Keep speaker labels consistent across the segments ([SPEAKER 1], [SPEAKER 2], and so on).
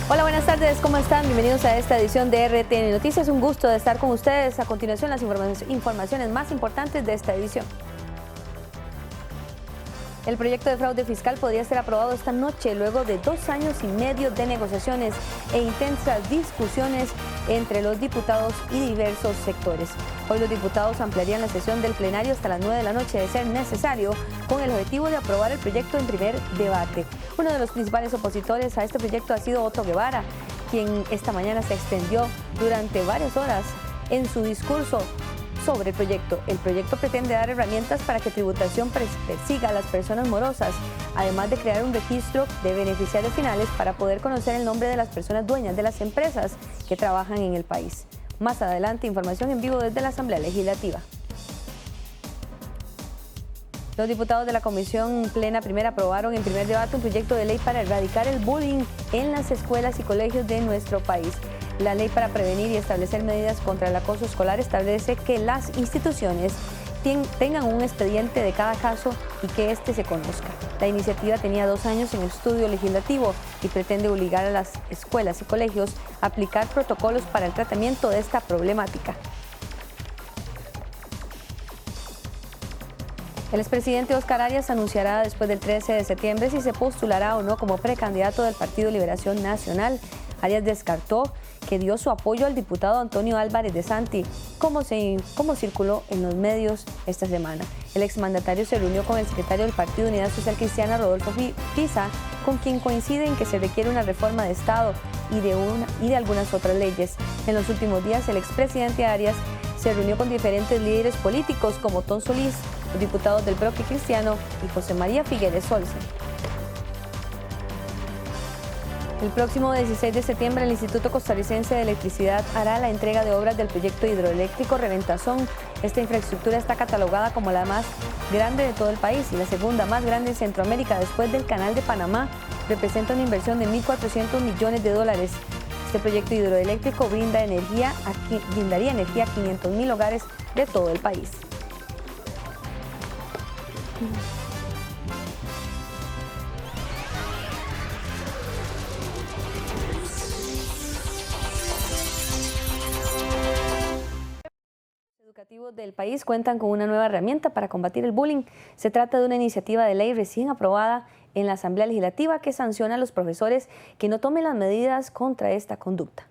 [SPEAKER 1] Hola, buenas tardes, ¿cómo están? Bienvenidos a esta edición de RTN Noticias. Un gusto de estar con ustedes. A continuación, las informaciones más importantes de esta edición. El proyecto de fraude fiscal podría ser aprobado esta noche luego de 2 años y medio de negociaciones e intensas discusiones entre los diputados y diversos sectores. Hoy los diputados ampliarían la sesión del plenario hasta las 9 de la noche de ser necesario, con el objetivo de aprobar el proyecto en primer debate. Uno de los principales opositores a este proyecto ha sido Otto Guevara, quien esta mañana se extendió durante varias horas en su discurso sobre el proyecto. El proyecto pretende dar herramientas para que tributación persiga a las personas morosas, además de crear un registro de beneficiarios finales para poder conocer el nombre de las personas dueñas de las empresas que trabajan en el país. Más adelante, información en vivo desde la Asamblea Legislativa. Los diputados de la Comisión Plena Primera aprobaron en primer debate un proyecto de ley para erradicar el bullying en las escuelas y colegios de nuestro país. La ley para prevenir y establecer medidas contra el acoso escolar establece que las instituciones tengan un expediente de cada caso y que éste se conozca. La iniciativa tenía 2 años en estudio legislativo y pretende obligar a las escuelas y colegios a aplicar protocolos para el tratamiento de esta problemática. El expresidente Óscar Arias anunciará después del 13 de septiembre si se postulará o no como precandidato del Partido Liberación Nacional. Arias descartó que dio su apoyo al diputado Antonio Álvarez de Santi, como circuló en los medios esta semana. El exmandatario se reunió con el secretario del Partido Unidad Social Cristiana, Rodolfo Pisa, con quien coincide en que se requiere una reforma de Estado y de algunas otras leyes. En los últimos días, el expresidente Arias se reunió con diferentes líderes políticos como Ton Solís, los diputados del Bloque Cristiano y José María Figueres Olsen. El próximo 16 de septiembre, el Instituto Costarricense de Electricidad hará la entrega de obras del proyecto hidroeléctrico Reventazón. Esta infraestructura está catalogada como la más grande de todo el país y la segunda más grande en Centroamérica después del Canal de Panamá. Representa una inversión de $1.400 millones. Este proyecto hidroeléctrico brindaría energía a 500,000 hogares de todo el país. Educativos del país cuentan con una nueva herramienta para combatir el bullying. Se trata de una iniciativa de ley recién aprobada en la Asamblea Legislativa que sanciona a los profesores que no tomen las medidas contra esta conducta.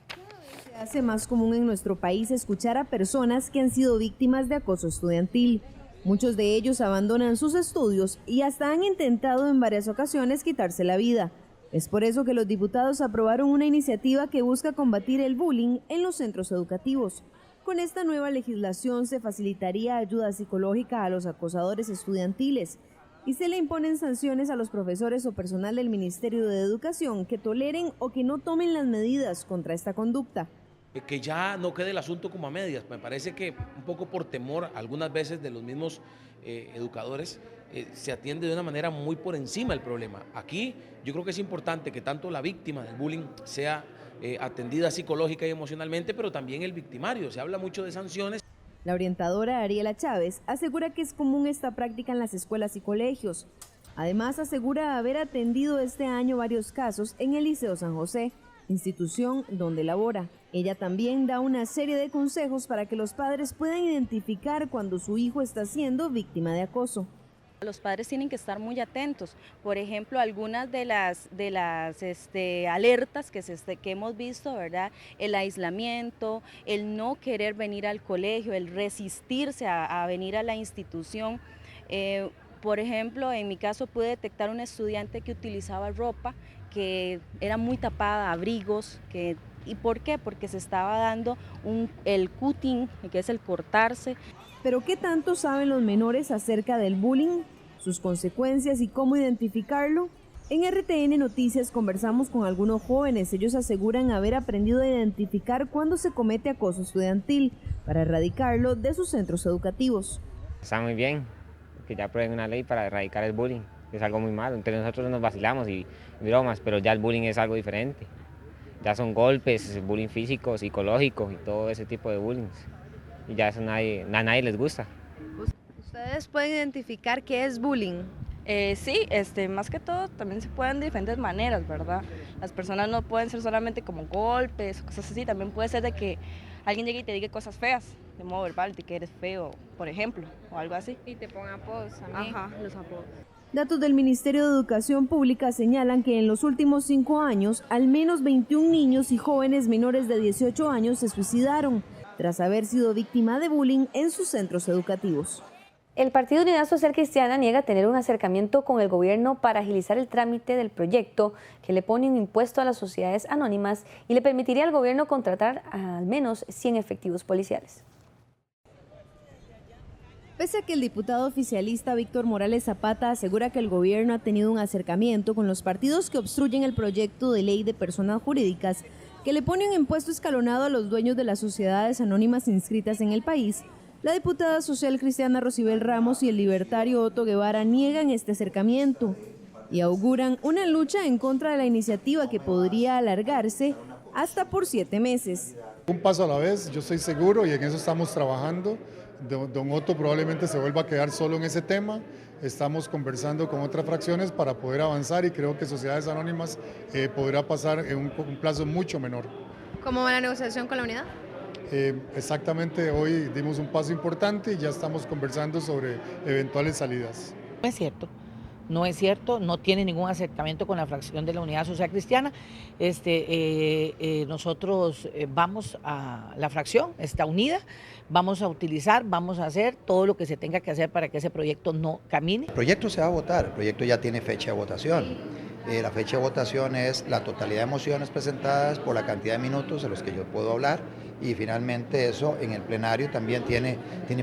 [SPEAKER 2] Cada vez se hace más común en nuestro país escuchar a personas que han sido víctimas de acoso estudiantil. Muchos de ellos abandonan sus estudios y hasta han intentado en varias ocasiones quitarse la vida. Es por eso que los diputados aprobaron una iniciativa que busca combatir el bullying en los centros educativos. Con esta nueva legislación se facilitaría ayuda psicológica a los acosadores estudiantiles y se le imponen sanciones a los profesores o personal del Ministerio de Educación que toleren o que no tomen las medidas contra esta conducta.
[SPEAKER 3] Que ya no quede el asunto como a medias. Me parece que un poco por temor algunas veces de los mismos educadores se atiende de una manera muy por encima el problema. Aquí yo creo que es importante que tanto la víctima del bullying sea atendida psicológica y emocionalmente, pero también el victimario. Se habla mucho de sanciones.
[SPEAKER 2] La orientadora Ariela Chávez asegura que es común esta práctica en las escuelas y colegios. Además, asegura haber atendido este año varios casos en el Liceo San José, institución donde labora. Ella también da una serie de consejos para que los padres puedan identificar cuando su hijo está siendo víctima de acoso.
[SPEAKER 4] Los padres tienen que estar muy atentos. Por ejemplo, algunas de las alertas que hemos visto, ¿verdad? El aislamiento, el no querer venir al colegio, el resistirse a venir a la institución. Por ejemplo, en mi caso pude detectar un estudiante que utilizaba ropa que era muy tapada, abrigos, ¿y por qué? Porque se estaba dando el cutting, que es el cortarse.
[SPEAKER 2] ¿Pero qué tanto saben los menores acerca del bullying, sus consecuencias y cómo identificarlo? En RTN Noticias conversamos con algunos jóvenes. Ellos aseguran haber aprendido a identificar cuando se comete acoso estudiantil para erradicarlo de sus centros educativos.
[SPEAKER 5] Está muy bien que ya aprueben una ley para erradicar el bullying. Es algo muy malo. Entre nosotros nos vacilamos y bromas, pero ya el bullying es algo diferente. Ya son golpes, bullying físico, psicológico y todo ese tipo de bullying. Y ya eso a nadie les gusta.
[SPEAKER 2] ¿Ustedes pueden identificar qué es bullying?
[SPEAKER 6] Sí, más que todo también se pueden de diferentes maneras, ¿verdad? Las personas no pueden ser solamente como golpes o cosas así, también puede ser de que alguien llegue y te diga cosas feas, de modo verbal, de que eres feo, por ejemplo, o algo así.
[SPEAKER 7] Y te pongan apodos también.
[SPEAKER 6] Ajá, los apodos.
[SPEAKER 2] Datos del Ministerio de Educación Pública señalan que en los últimos 5 años, al menos 21 niños y jóvenes menores de 18 años se suicidaron tras haber sido víctima de bullying en sus centros educativos.
[SPEAKER 1] El Partido Unidad Social Cristiana niega tener un acercamiento con el gobierno para agilizar el trámite del proyecto que le pone un impuesto a las sociedades anónimas y le permitiría al gobierno contratar a al menos 100 efectivos policiales.
[SPEAKER 2] Pese a que el diputado oficialista Víctor Morales Zapata asegura que el gobierno ha tenido un acercamiento con los partidos que obstruyen el proyecto de ley de personas jurídicas que le pone un impuesto escalonado a los dueños de las sociedades anónimas inscritas en el país, la diputada social cristiana Rosibel Ramos y el libertario Otto Guevara niegan este acercamiento y auguran una lucha en contra de la iniciativa que podría alargarse hasta por 7 meses.
[SPEAKER 8] Un paso a la vez, yo estoy seguro y en eso estamos trabajando. Don Otto probablemente se vuelva a quedar solo en ese tema. Estamos conversando con otras fracciones para poder avanzar y creo que Sociedades Anónimas podrá pasar en un plazo mucho menor.
[SPEAKER 7] ¿Cómo va la negociación con la unidad?
[SPEAKER 8] Exactamente, hoy dimos un paso importante y ya estamos conversando sobre eventuales salidas.
[SPEAKER 9] No es cierto. No es cierto, no tiene ningún acercamiento con la fracción de la Unidad Social Cristiana. Nosotros vamos a la fracción, está unida, vamos a utilizar, vamos a hacer todo lo que se tenga que hacer para que ese proyecto no camine.
[SPEAKER 10] El proyecto se va a votar, el proyecto ya tiene fecha de votación. La fecha de votación es la totalidad de mociones presentadas por la cantidad de minutos de los que yo puedo hablar y finalmente eso en el plenario también tiene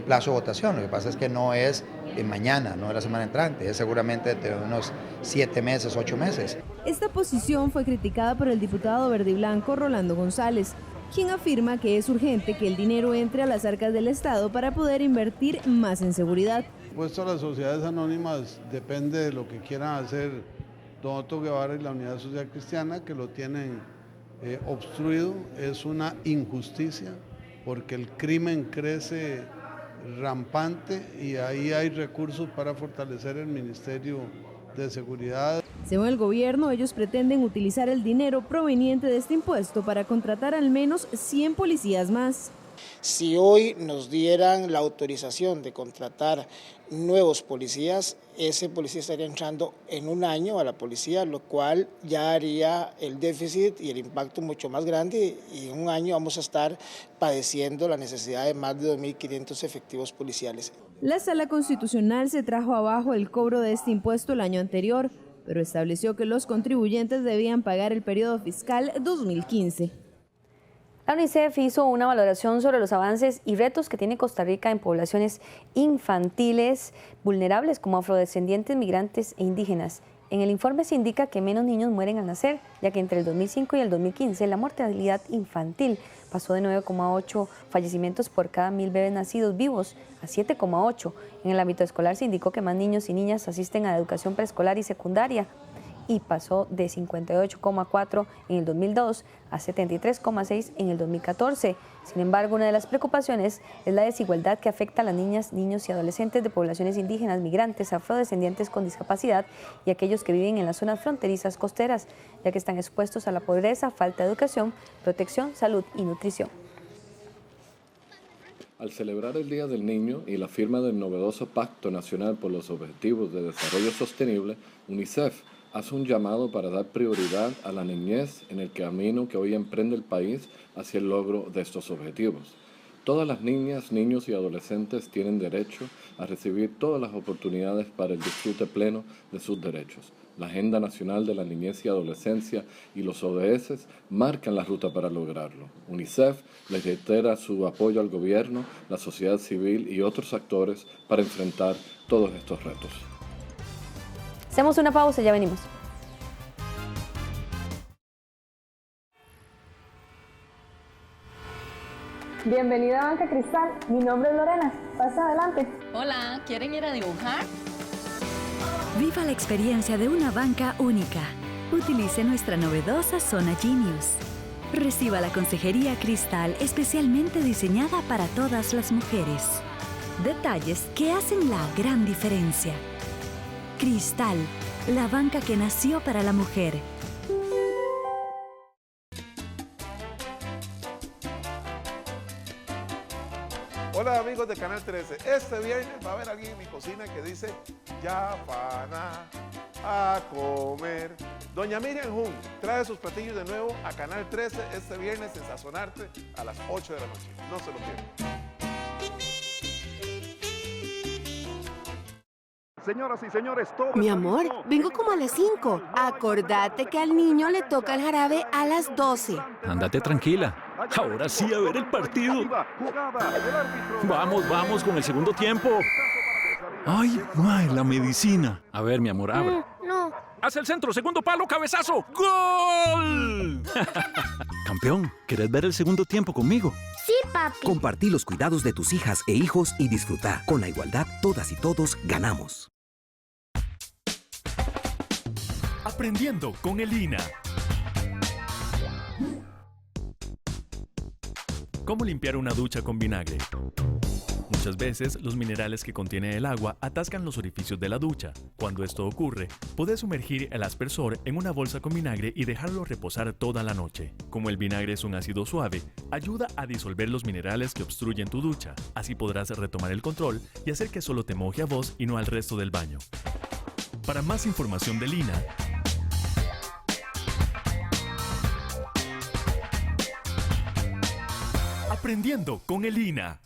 [SPEAKER 10] plazo de votación. Lo que pasa es que no es mañana, no es la semana entrante, es seguramente de unos 7 meses, 8 meses.
[SPEAKER 2] Esta posición fue criticada por el diputado verde y blanco Rolando González, quien afirma que es urgente que el dinero entre a las arcas del Estado para poder invertir más en seguridad.
[SPEAKER 11] Puesto a las sociedades anónimas depende de lo que quieran hacer don Otto Guevara y la Unidad Social Cristiana, que lo tienen obstruido. Es una injusticia porque el crimen crece rampante y ahí hay recursos para fortalecer el Ministerio de Seguridad.
[SPEAKER 2] Según el gobierno, ellos pretenden utilizar el dinero proveniente de este impuesto para contratar al menos 100 policías más.
[SPEAKER 12] Si hoy nos dieran la autorización de contratar nuevos policías, ese policía estaría entrando en un año a la policía, lo cual ya haría el déficit y el impacto mucho más grande y en un año vamos a estar padeciendo la necesidad de más de 2.500 efectivos policiales.
[SPEAKER 2] La Sala Constitucional se trajo abajo el cobro de este impuesto el año anterior, pero estableció que los contribuyentes debían pagar el periodo fiscal 2015.
[SPEAKER 1] La UNICEF hizo una valoración sobre los avances y retos que tiene Costa Rica en poblaciones infantiles vulnerables como afrodescendientes, migrantes e indígenas. En el informe se indica que menos niños mueren al nacer, ya que entre el 2005 y el 2015 la mortalidad infantil pasó de 9,8 fallecimientos por cada 1.000 bebés nacidos vivos a 7,8. En el ámbito escolar se indicó que más niños y niñas asisten a la educación preescolar y secundaria, y pasó de 58,4 en el 2002 a 73,6 en el 2014. Sin embargo, una de las preocupaciones es la desigualdad que afecta a las niñas, niños y adolescentes de poblaciones indígenas, migrantes, afrodescendientes con discapacidad y aquellos que viven en las zonas fronterizas costeras, ya que están expuestos a la pobreza, falta de educación, protección, salud y nutrición.
[SPEAKER 13] Al celebrar el Día del Niño y la firma del novedoso Pacto Nacional por los Objetivos de Desarrollo Sostenible, UNICEF hace un llamado para dar prioridad a la niñez en el camino que hoy emprende el país hacia el logro de estos objetivos. Todas las niñas, niños y adolescentes tienen derecho a recibir todas las oportunidades para el disfrute pleno de sus derechos. La Agenda Nacional de la Niñez y Adolescencia y los ODS marcan la ruta para lograrlo. UNICEF les reitera su apoyo al gobierno, la sociedad civil y otros actores para enfrentar todos estos retos.
[SPEAKER 1] Hacemos una pausa y ya venimos.
[SPEAKER 14] Bienvenida a Banca Cristal, mi nombre es Lorena, pasa adelante.
[SPEAKER 15] Hola, ¿quieren ir a dibujar?
[SPEAKER 16] Viva la experiencia de una banca única. Utilice nuestra novedosa Zona Genius. Reciba la consejería Cristal especialmente diseñada para todas las mujeres. Detalles que hacen la gran diferencia. Cristal, la banca que nació para la mujer.
[SPEAKER 17] Hola amigos de Canal 13, este viernes va a haber alguien en mi cocina que dice ya van a comer. Doña Miriam Jun trae sus platillos de nuevo a Canal 13 este viernes en Sazonarte a las 8 de la noche, no se lo pierdan.
[SPEAKER 18] Señoras y señores, todo
[SPEAKER 19] Mi amor, vengo como a las 5. Acordate que al niño le toca el jarabe a las 12.
[SPEAKER 20] Ándate tranquila. Ahora sí a ver el partido. Vamos con el segundo tiempo. Ay, la medicina. A ver, mi amor, abre.
[SPEAKER 19] No.
[SPEAKER 20] Hace el centro, segundo palo, cabezazo. ¡Gol! Campeón, ¿querés ver el segundo tiempo conmigo?
[SPEAKER 19] Sí, papi.
[SPEAKER 21] Compartí los cuidados de tus hijas e hijos y disfruta. Con la igualdad, todas y todos ganamos.
[SPEAKER 22] Aprendiendo con el INA. ¿Cómo limpiar una ducha con vinagre? Muchas veces los minerales que contiene el agua atascan los orificios de la ducha. Cuando esto ocurre, puedes sumergir el aspersor en una bolsa con vinagre y dejarlo reposar toda la noche. Como el vinagre es un ácido suave, ayuda a disolver los minerales que obstruyen tu ducha. Así podrás retomar el control y hacer que solo te moje a vos y no al resto del baño. Para más información del INA, Aprendiendo con el INA.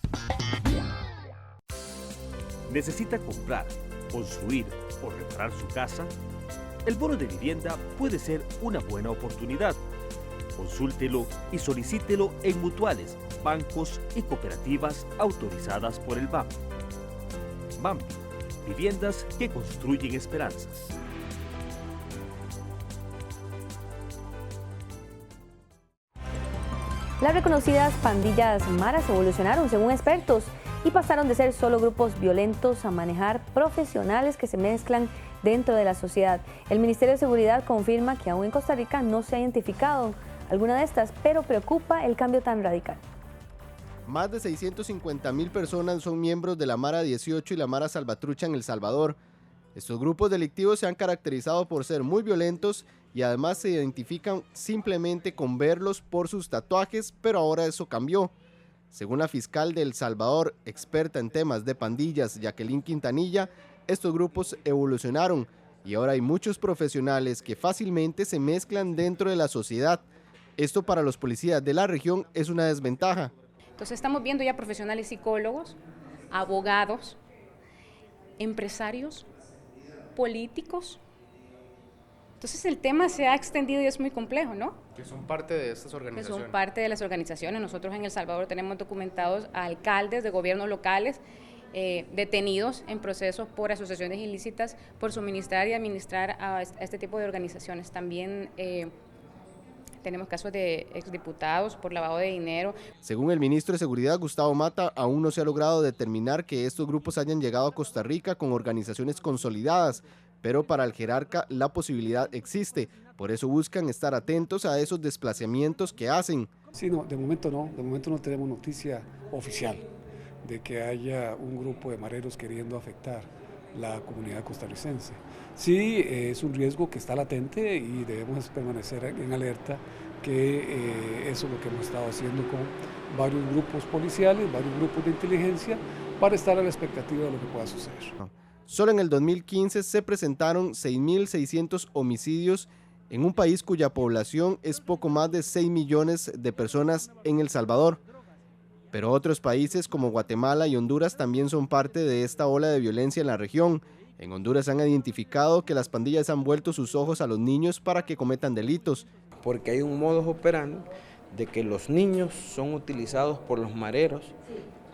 [SPEAKER 23] ¿Necesita comprar, construir o reparar su casa? El bono de vivienda puede ser una buena oportunidad. Consúltelo y solicítelo en mutuales, bancos y cooperativas autorizadas por el BAM. BAM, viviendas que construyen esperanzas.
[SPEAKER 1] Las reconocidas pandillas maras evolucionaron según expertos y pasaron de ser solo grupos violentos a manejar profesionales que se mezclan dentro de la sociedad. El Ministerio de Seguridad confirma que aún en Costa Rica no se ha identificado alguna de estas, pero preocupa el cambio tan radical.
[SPEAKER 24] Más de 650,000 personas son miembros de la Mara 18 y la Mara Salvatrucha en El Salvador. Estos grupos delictivos se han caracterizado por ser muy violentos y además se identifican simplemente con verlos por sus tatuajes, pero ahora eso cambió. Según la fiscal de El Salvador, experta en temas de pandillas, Jacqueline Quintanilla, estos grupos evolucionaron y ahora hay muchos profesionales que fácilmente se mezclan dentro de la sociedad. Esto para los policías de la región es una desventaja.
[SPEAKER 25] Entonces estamos viendo ya profesionales psicólogos, abogados, empresarios, políticos. Entonces el tema se ha extendido y es muy complejo, ¿no?
[SPEAKER 26] Que son parte de estas organizaciones.
[SPEAKER 25] Que son parte de las organizaciones. Nosotros en El Salvador tenemos documentados a alcaldes de gobiernos locales detenidos en procesos por asociaciones ilícitas, por suministrar y administrar a este tipo de organizaciones. También tenemos casos de exdiputados por lavado de dinero.
[SPEAKER 24] Según el ministro de Seguridad, Gustavo Mata, aún no se ha logrado determinar que estos grupos hayan llegado a Costa Rica con organizaciones consolidadas, pero para el jerarca la posibilidad existe. Por eso buscan estar atentos a esos desplazamientos que hacen.
[SPEAKER 27] Sí, no, de momento no tenemos noticia oficial de que haya un grupo de mareros queriendo afectar la comunidad costarricense. Sí, es un riesgo que está latente y debemos permanecer en alerta, que eso es lo que hemos estado haciendo con varios grupos policiales, varios grupos de inteligencia, para estar a la expectativa de lo que pueda suceder.
[SPEAKER 24] Solo en el 2015 se presentaron 6.600 homicidios en un país cuya población es poco más de 6 millones de personas en El Salvador. Pero otros países como Guatemala y Honduras también son parte de esta ola de violencia en la región. En Honduras han identificado que las pandillas han vuelto sus ojos a los niños para que cometan delitos.
[SPEAKER 28] Porque hay un modus operandi de que los niños son utilizados por los mareros,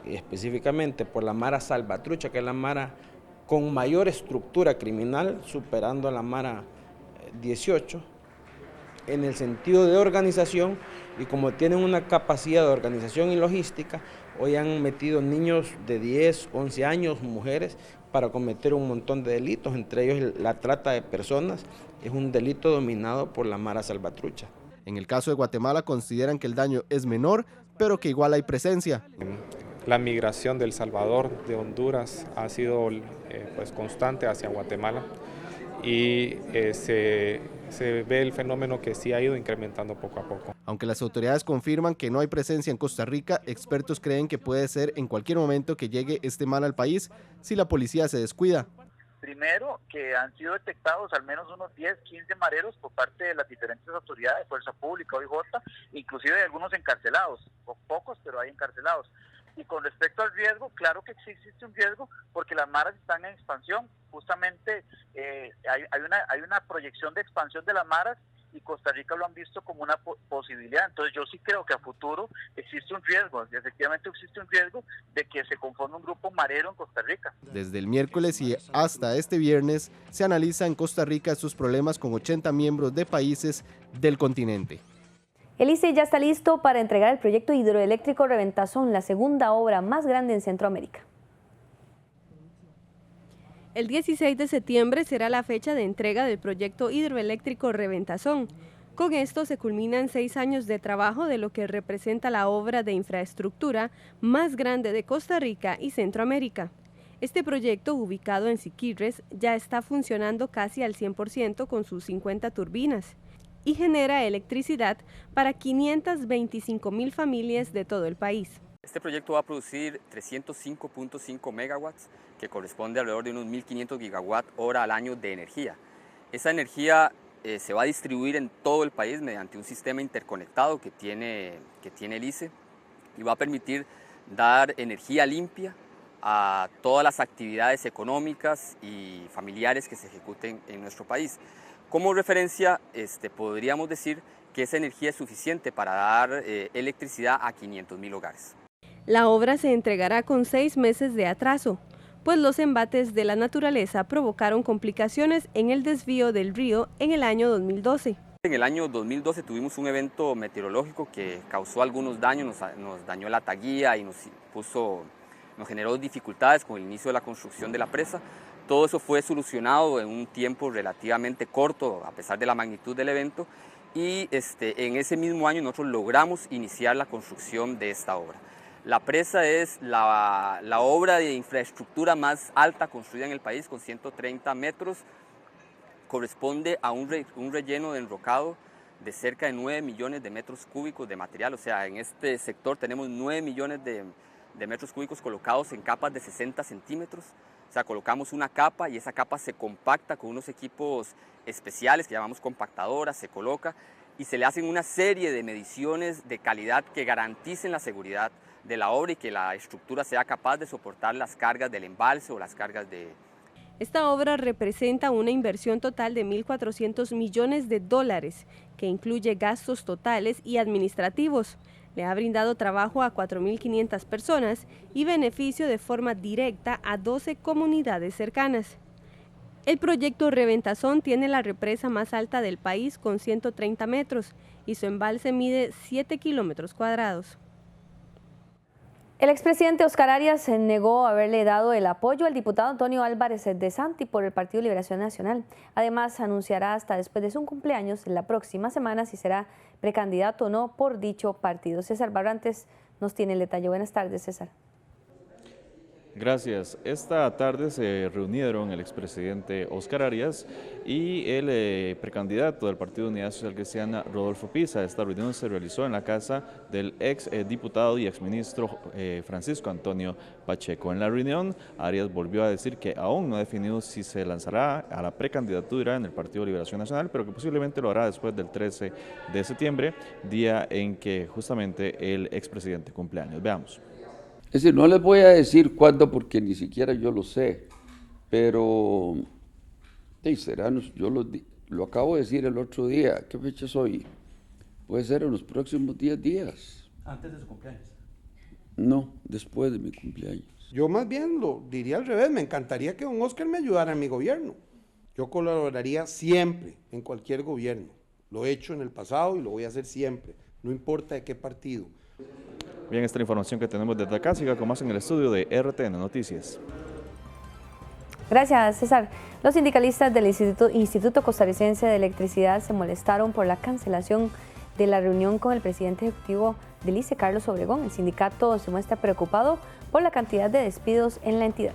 [SPEAKER 28] y específicamente por la Mara Salvatrucha, que es la Mara con mayor estructura criminal, superando a la Mara 18, en el sentido de organización, y como tienen una capacidad de organización y logística, hoy han metido niños de 10, 11 años, mujeres, para cometer un montón de delitos, entre ellos la trata de personas, es un delito dominado por la Mara Salvatrucha.
[SPEAKER 24] En el caso de Guatemala consideran que el daño es menor, pero que igual hay presencia.
[SPEAKER 3] La migración de El Salvador, de Honduras, ha sido pues constante hacia Guatemala y se ve el fenómeno que sí ha ido incrementando poco a poco.
[SPEAKER 24] Aunque las autoridades confirman que no hay presencia en Costa Rica, expertos creen que puede ser en cualquier momento que llegue este mal al país si la policía se descuida.
[SPEAKER 4] Primero, que han sido detectados al menos unos 10, 15 mareros por parte de las diferentes autoridades, Fuerza Pública, OIJ, inclusive hay algunos encarcelados, pocos, pero hay encarcelados. Y con respecto al riesgo, claro que sí existe un riesgo porque las maras están en expansión. Justamente hay una proyección de expansión de las maras y Costa Rica lo han visto como una posibilidad. Entonces yo sí creo que a futuro existe un riesgo, efectivamente existe un riesgo de que se conforme un grupo marero en Costa Rica.
[SPEAKER 24] Desde el miércoles y hasta este viernes se analiza en Costa Rica sus problemas con 80 miembros de países del continente.
[SPEAKER 1] El ICE ya está listo para entregar el proyecto hidroeléctrico Reventazón, la segunda obra más grande en Centroamérica.
[SPEAKER 5] El 16 de septiembre será la fecha de entrega del proyecto hidroeléctrico Reventazón. Con esto se culminan 6 años de trabajo de lo que representa la obra de infraestructura más grande de Costa Rica y Centroamérica. Este proyecto, ubicado en Siquirres, ya está funcionando casi al 100% con sus 50 turbinas y genera electricidad para 525,000 familias de todo el país.
[SPEAKER 6] Este proyecto va a producir 305.5 megawatts, que corresponde a alrededor de unos 1.500 gigawatt hora al año de energía. Esa energía se va a distribuir en todo el país mediante un sistema interconectado que tiene el ICE y va a permitir dar energía limpia a todas las actividades económicas y familiares que se ejecuten en nuestro país. Como referencia, podríamos decir que esa energía es suficiente para dar electricidad a 500,000 hogares.
[SPEAKER 5] La obra se entregará con 6 meses de atraso, pues los embates de la naturaleza provocaron complicaciones en el desvío del río en el año 2012.
[SPEAKER 6] En el año 2012 tuvimos un evento meteorológico que causó algunos daños, nos dañó la taguía y nos generó dificultades con el inicio de la construcción de la presa. Todo eso fue solucionado en un tiempo relativamente corto, a pesar de la magnitud del evento, y en ese mismo año nosotros logramos iniciar la construcción de esta obra. La presa es la obra de infraestructura más alta construida en el país, con 130 metros. Corresponde a un relleno de enrocado de cerca de 9 millones de metros cúbicos de material. O sea, en este sector tenemos 9 millones de metros cúbicos colocados en capas de 60 centímetros. O sea, colocamos una capa y esa capa se compacta con unos equipos especiales que llamamos compactadoras, se coloca y se le hacen una serie de mediciones de calidad que garanticen la seguridad de la obra y que la estructura sea capaz de soportar las cargas del embalse o las cargas de...
[SPEAKER 5] Esta obra representa una inversión total de 1.400 millones de dólares, que incluye gastos totales y administrativos. Le ha brindado trabajo a 4.500 personas y beneficio de forma directa a 12 comunidades cercanas. El proyecto Reventazón tiene la represa más alta del país con 130 metros y su embalse mide 7 kilómetros cuadrados.
[SPEAKER 1] El expresidente Oscar Arias negó haberle dado el apoyo al diputado Antonio Álvarez de Santi por el Partido Liberación Nacional. Además, anunciará hasta después de su cumpleaños, la próxima semana, si será precandidato o no por dicho partido. César Barrantes nos tiene el detalle. Buenas tardes, César.
[SPEAKER 7] Gracias. Esta tarde se reunieron el expresidente Oscar Arias y el precandidato del Partido Unidad Social Cristiana, Rodolfo Pisa. Esta reunión se realizó en la casa del ex diputado y exministro Francisco Antonio Pacheco. En la reunión, Arias volvió a decir que aún no ha definido si se lanzará a la precandidatura en el Partido Liberación Nacional, pero que posiblemente lo hará después del 13 de septiembre, día en que justamente el expresidente cumple años. Veamos.
[SPEAKER 8] Es decir, no les voy a decir cuándo porque ni siquiera yo lo sé, pero yo lo acabo de decir el otro día. ¿Qué fecha es hoy? Puede ser en los próximos 10 días.
[SPEAKER 9] ¿Antes de su cumpleaños?
[SPEAKER 8] No, después de mi cumpleaños.
[SPEAKER 10] Yo más bien lo diría al revés, me encantaría que don Oscar me ayudara en mi gobierno. Yo colaboraría siempre en cualquier gobierno. Lo he hecho en el pasado y lo voy a hacer siempre, no importa de qué partido.
[SPEAKER 7] Bien, esta es la información que tenemos desde acá. Siga con más en el estudio de RTN Noticias.
[SPEAKER 1] Gracias, César. Los sindicalistas del Instituto Costarricense de Electricidad se molestaron por la cancelación de la reunión con el presidente ejecutivo del ICE, Carlos Obregón. El sindicato se muestra preocupado por la cantidad de despidos en la entidad.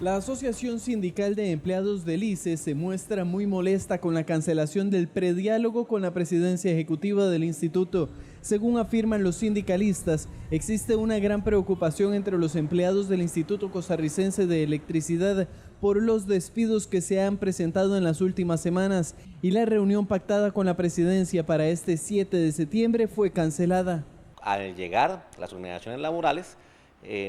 [SPEAKER 2] La Asociación Sindical de Empleados del ICE se muestra muy molesta con la cancelación del prediálogo con la presidencia ejecutiva del instituto. Según afirman los sindicalistas, existe una gran preocupación entre los empleados del Instituto Costarricense de Electricidad por los despidos que se han presentado en las últimas semanas, y la reunión pactada con la presidencia para este 7 de septiembre fue cancelada.
[SPEAKER 9] Al llegar las organizaciones laborales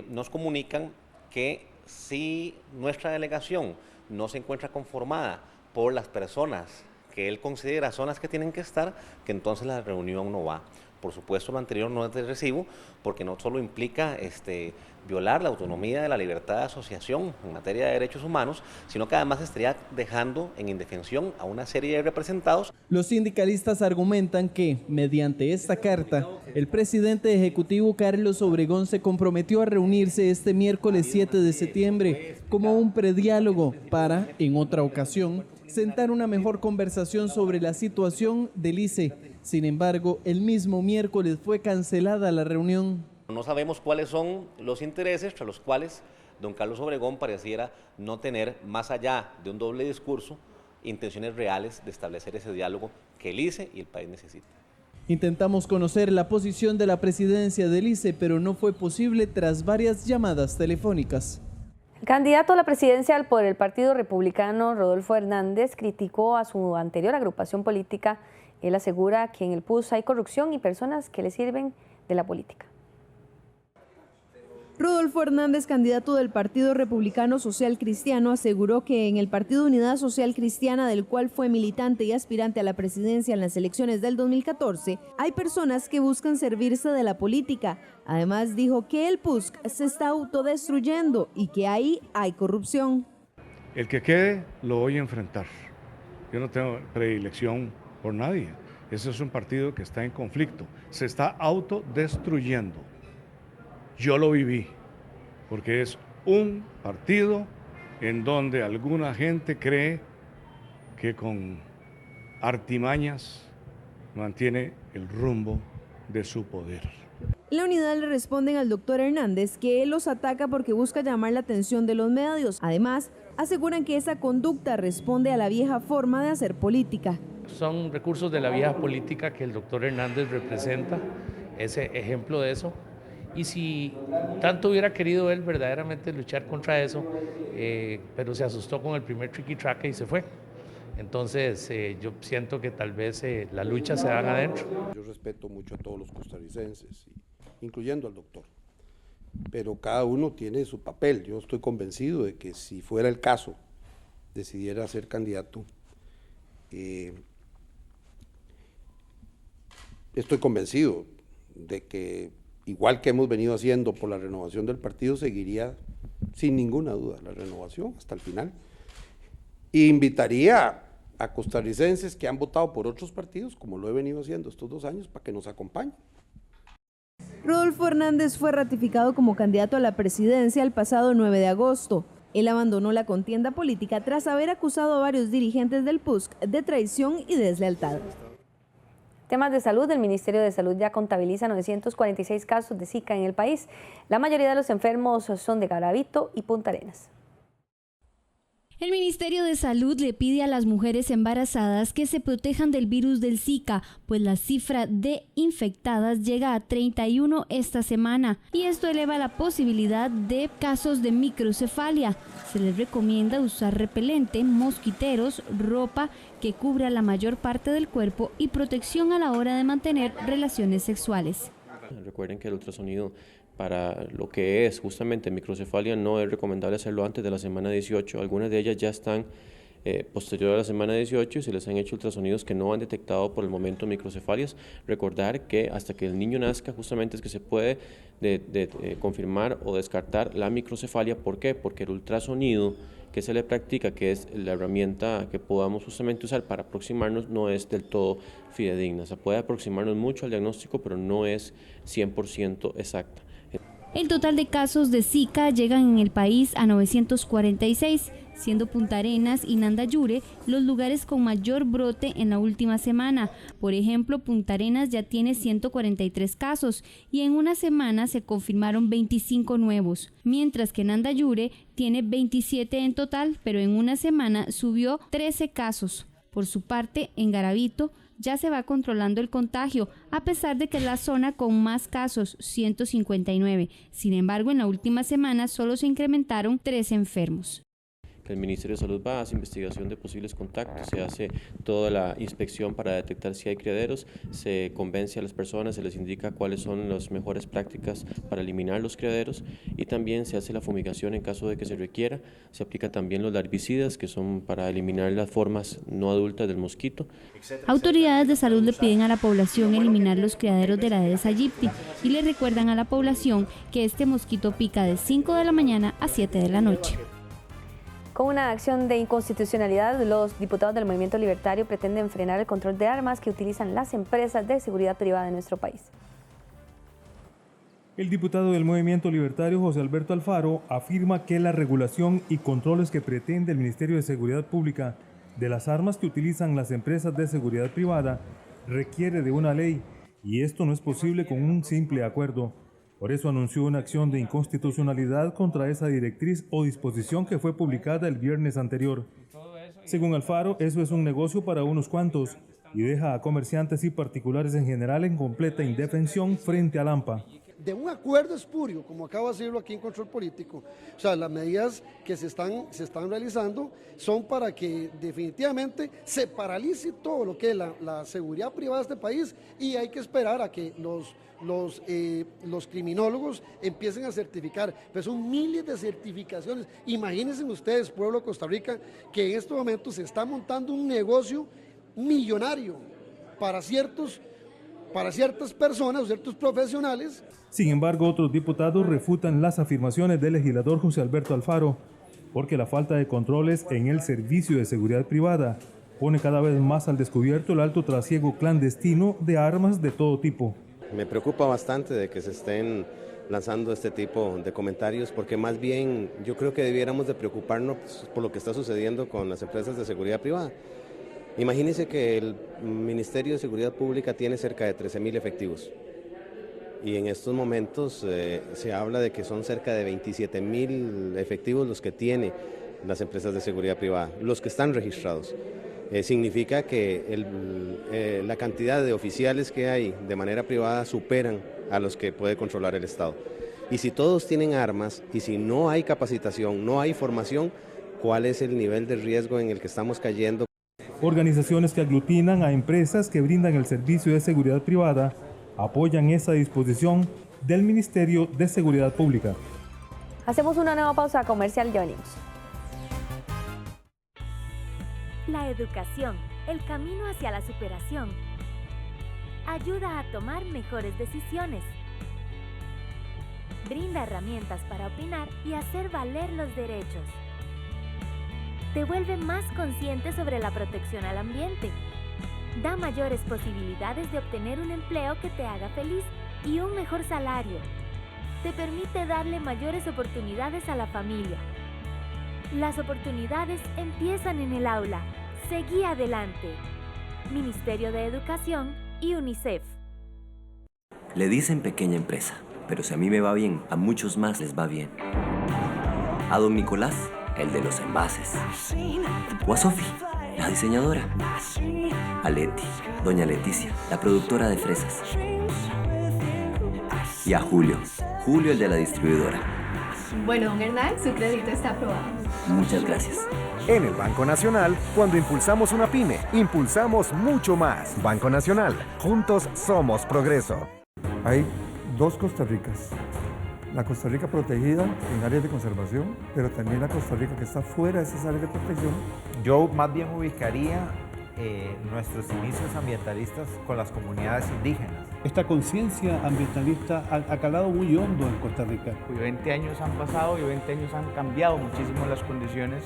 [SPEAKER 9] nos comunican que si nuestra delegación no se encuentra conformada por las personas que él considera son las que tienen que estar, que entonces la reunión no va. Por supuesto, lo anterior no es de recibo, porque no solo implica violar la autonomía de la libertad de asociación en materia de derechos humanos, sino que además estaría dejando en indefensión a una serie de representados.
[SPEAKER 2] Los sindicalistas argumentan que, mediante esta carta, el presidente ejecutivo Carlos Obregón se comprometió a reunirse este miércoles 7 de septiembre como un prediálogo para, en otra ocasión, sentar una mejor conversación sobre la situación del ICE. Sin embargo, el mismo miércoles fue cancelada la reunión.
[SPEAKER 9] No sabemos cuáles son los intereses tras los cuales don Carlos Obregón pareciera no tener, más allá de un doble discurso, intenciones reales de establecer ese diálogo que el ICE y el país necesitan.
[SPEAKER 2] Intentamos conocer la posición de la presidencia del ICE, pero no fue posible tras varias llamadas telefónicas.
[SPEAKER 1] El candidato a la presidencia por el Partido Republicano, Rodolfo Hernández, criticó a su anterior agrupación política. Él asegura que en el PUS hay corrupción y personas que le sirven de la política.
[SPEAKER 11] Rodolfo Hernández, candidato del Partido Republicano Social Cristiano, aseguró que en el Partido Unidad Social Cristiana, del cual fue militante y aspirante a la presidencia en las elecciones del 2014, hay personas que buscan servirse de la política. Además, dijo que el PUSC se está autodestruyendo y que ahí hay corrupción.
[SPEAKER 12] El que quede lo voy a enfrentar. Yo no tengo predilección por nadie. Ese es un partido que está en conflicto. Se está autodestruyendo. Yo lo viví, porque es un partido en donde alguna gente cree que con artimañas mantiene el rumbo de su poder.
[SPEAKER 11] La unidad le responden al doctor Hernández que él los ataca porque busca llamar la atención de los medios. Además, aseguran que esa conducta responde a la vieja forma de hacer política.
[SPEAKER 13] Son recursos de la vieja política que el doctor Hernández representa, ese ejemplo de eso. Y si tanto hubiera querido él verdaderamente luchar contra eso, pero se asustó con el primer triqui-traque y se fue. Entonces yo siento que tal vez la lucha se haga adentro.
[SPEAKER 10] Yo respeto mucho a todos los costarricenses, incluyendo al doctor, pero cada uno tiene su papel. Yo estoy convencido de que si fuera el caso, decidiera ser candidato, estoy convencido de que, igual que hemos venido haciendo por la renovación del partido, seguiría sin ninguna duda la renovación hasta el final. E invitaría a costarricenses que han votado por otros partidos, como lo he venido haciendo estos 2 años, para que nos acompañen.
[SPEAKER 11] Rodolfo Hernández fue ratificado como candidato a la presidencia el pasado 9 de agosto. Él abandonó la contienda política tras haber acusado a varios dirigentes del PUSC de traición y deslealtad.
[SPEAKER 1] Temas de salud. El Ministerio de Salud ya contabiliza 946 casos de Zika en el país. La mayoría de los enfermos son de Garavito y Punta Arenas.
[SPEAKER 14] El Ministerio de Salud le pide a las mujeres embarazadas que se protejan del virus del Zika, pues la cifra de infectadas llega a 31 esta semana y esto eleva la posibilidad de casos de microcefalia. Se les recomienda usar repelente, mosquiteros, ropa que cubra la mayor parte del cuerpo y protección a la hora de mantener relaciones sexuales.
[SPEAKER 15] Recuerden que el ultrasonido para lo que es justamente microcefalia no es recomendable hacerlo antes de la semana 18. Algunas de ellas ya están posterior a la semana 18 y se les han hecho ultrasonidos que no han detectado por el momento microcefalias. Recordar que hasta que el niño nazca justamente es que se puede confirmar o descartar la microcefalia. ¿Por qué? Porque el ultrasonido que se le practica, que es la herramienta que podamos justamente usar para aproximarnos, no es del todo fidedigna. Se puede aproximarnos mucho al diagnóstico, pero no es 100% exacta.
[SPEAKER 14] El total de casos de Zika llegan en el país a 946. siendo Punta Arenas y Nandayure los lugares con mayor brote en la última semana. Por ejemplo, Punta Arenas ya tiene 143 casos y en una semana se confirmaron 25 nuevos, mientras que Nandayure tiene 27 en total, pero en una semana subió 13 casos. Por su parte, en Garavito ya se va controlando el contagio, a pesar de que es la zona con más casos, 159. Sin embargo, en la última semana solo se incrementaron 3 enfermos.
[SPEAKER 15] El Ministerio de Salud va a hacer investigación de posibles contactos, se hace toda la inspección para detectar si hay criaderos, se convence a las personas, se les indica cuáles son las mejores prácticas para eliminar los criaderos y también se hace la fumigación en caso de que se requiera, se aplica también los larvicidas que son para eliminar las formas no adultas del mosquito.
[SPEAKER 14] Autoridades de salud le piden a la población eliminar los criaderos de la Aedes aegypti y le recuerdan a la población que este mosquito pica de 5 de la mañana a 7 de la noche.
[SPEAKER 1] Con una acción de inconstitucionalidad, los diputados del Movimiento Libertario pretenden frenar el control de armas que utilizan las empresas de seguridad privada de nuestro país.
[SPEAKER 16] El diputado del Movimiento Libertario, José Alberto Alfaro, afirma que la regulación y controles que pretende el Ministerio de Seguridad Pública de las armas que utilizan las empresas de seguridad privada requiere de una ley y esto no es posible con un simple acuerdo. Por eso anunció una acción de inconstitucionalidad contra esa directriz o disposición que fue publicada el viernes anterior. Según Alfaro, eso es un negocio para unos cuantos y deja a comerciantes y particulares en general en completa indefensión frente al AMPA.
[SPEAKER 17] De un acuerdo espurio, como acabo de decirlo aquí en Control Político. O sea, las medidas que se están realizando son para que definitivamente se paralice todo lo que es la seguridad privada de este país y hay que esperar a que los criminólogos empiecen a certificar. Pero son miles de certificaciones. Imagínense ustedes, pueblo de Costa Rica, que en estos momentos se está montando un negocio millonario para ciertas personas o ciertos profesionales.
[SPEAKER 16] Sin embargo, otros diputados refutan las afirmaciones del legislador José Alberto Alfaro, porque la falta de controles en el servicio de seguridad privada pone cada vez más al descubierto el alto trasiego clandestino de armas de todo tipo.
[SPEAKER 18] Me preocupa bastante de que se estén lanzando este tipo de comentarios, porque más bien yo creo que debiéramos de preocuparnos por lo que está sucediendo con las empresas de seguridad privada. Imagínense que el Ministerio de Seguridad Pública tiene cerca de 13,000 efectivos y en estos momentos se habla de que son cerca de 27,000 efectivos los que tiene las empresas de seguridad privada, los que están registrados. Significa que la cantidad de oficiales que hay de manera privada superan a los que puede controlar el Estado. Y si todos tienen armas y si no hay capacitación, no hay formación, ¿cuál es el nivel de riesgo en el que estamos cayendo?
[SPEAKER 16] Organizaciones que aglutinan a empresas que brindan el servicio de seguridad privada apoyan esa disposición del Ministerio de Seguridad Pública.
[SPEAKER 1] Hacemos una nueva pausa comercial, ya venimos.
[SPEAKER 19] La educación, el camino hacia la superación, ayuda a tomar mejores decisiones, brinda herramientas para opinar y hacer valer los derechos, te vuelve más consciente sobre la protección al ambiente, da mayores posibilidades de obtener un empleo que te haga feliz y un mejor salario, te permite darle mayores oportunidades a la familia. Las oportunidades empiezan en el aula. Seguí adelante. Ministerio de Educación y UNICEF.
[SPEAKER 20] Le dicen pequeña empresa, pero si a mí me va bien, a muchos más les va bien. A don Nicolás, el de los envases. O a Sofi, la diseñadora. A Leti, doña Leticia, la productora de fresas. Y a Julio, el de la distribuidora.
[SPEAKER 21] Bueno, don Hernán, su crédito está aprobado.
[SPEAKER 20] Muchas gracias.
[SPEAKER 22] En el Banco Nacional, cuando impulsamos una pyme, impulsamos mucho más. Banco Nacional, juntos somos progreso.
[SPEAKER 23] Hay dos Costa Ricas. La Costa Rica protegida en áreas de conservación, pero también la Costa Rica que está fuera de esas áreas de protección.
[SPEAKER 29] Yo más bien ubicaría nuestros inicios ambientalistas con las comunidades indígenas.
[SPEAKER 30] Esta conciencia ambientalista ha calado muy hondo en Costa Rica.
[SPEAKER 28] 20 años han pasado y 20 años han cambiado muchísimo las condiciones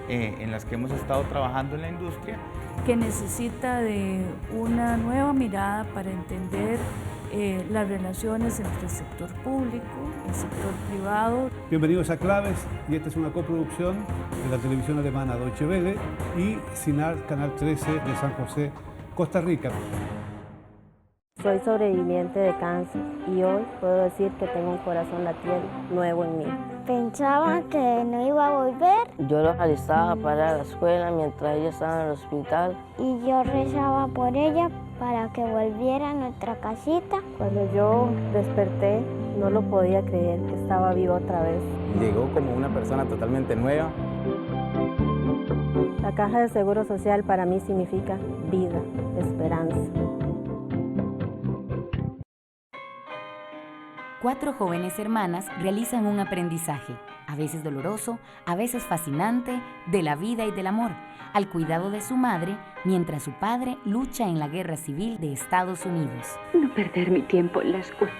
[SPEAKER 28] en las que hemos estado trabajando en la industria.
[SPEAKER 31] Que necesita de una nueva mirada para entender
[SPEAKER 3] las relaciones entre el sector público y el sector privado.
[SPEAKER 30] Bienvenidos a Claves, y esta es una coproducción de la televisión alemana Deutsche Welle y CINAR Canal 13 de San José, Costa Rica.
[SPEAKER 4] Soy sobreviviente de cáncer y hoy puedo decir que tengo un corazón latiendo nuevo en mí.
[SPEAKER 5] Pensaba que no iba a volver.
[SPEAKER 4] Yo los alistaba para la escuela mientras ella estaba en el hospital.
[SPEAKER 5] Y yo rezaba por ella para que volviera a nuestra casita.
[SPEAKER 4] Cuando yo desperté, no lo podía creer que estaba viva otra vez.
[SPEAKER 6] Llegó como una persona totalmente nueva.
[SPEAKER 4] La caja de seguro social para mí significa vida, esperanza.
[SPEAKER 7] 4 jóvenes hermanas realizan un aprendizaje, a veces doloroso, a veces fascinante, de la vida y del amor, al cuidado de su madre, mientras su padre lucha en la guerra civil de Estados Unidos.
[SPEAKER 8] No perder mi tiempo en la escuela,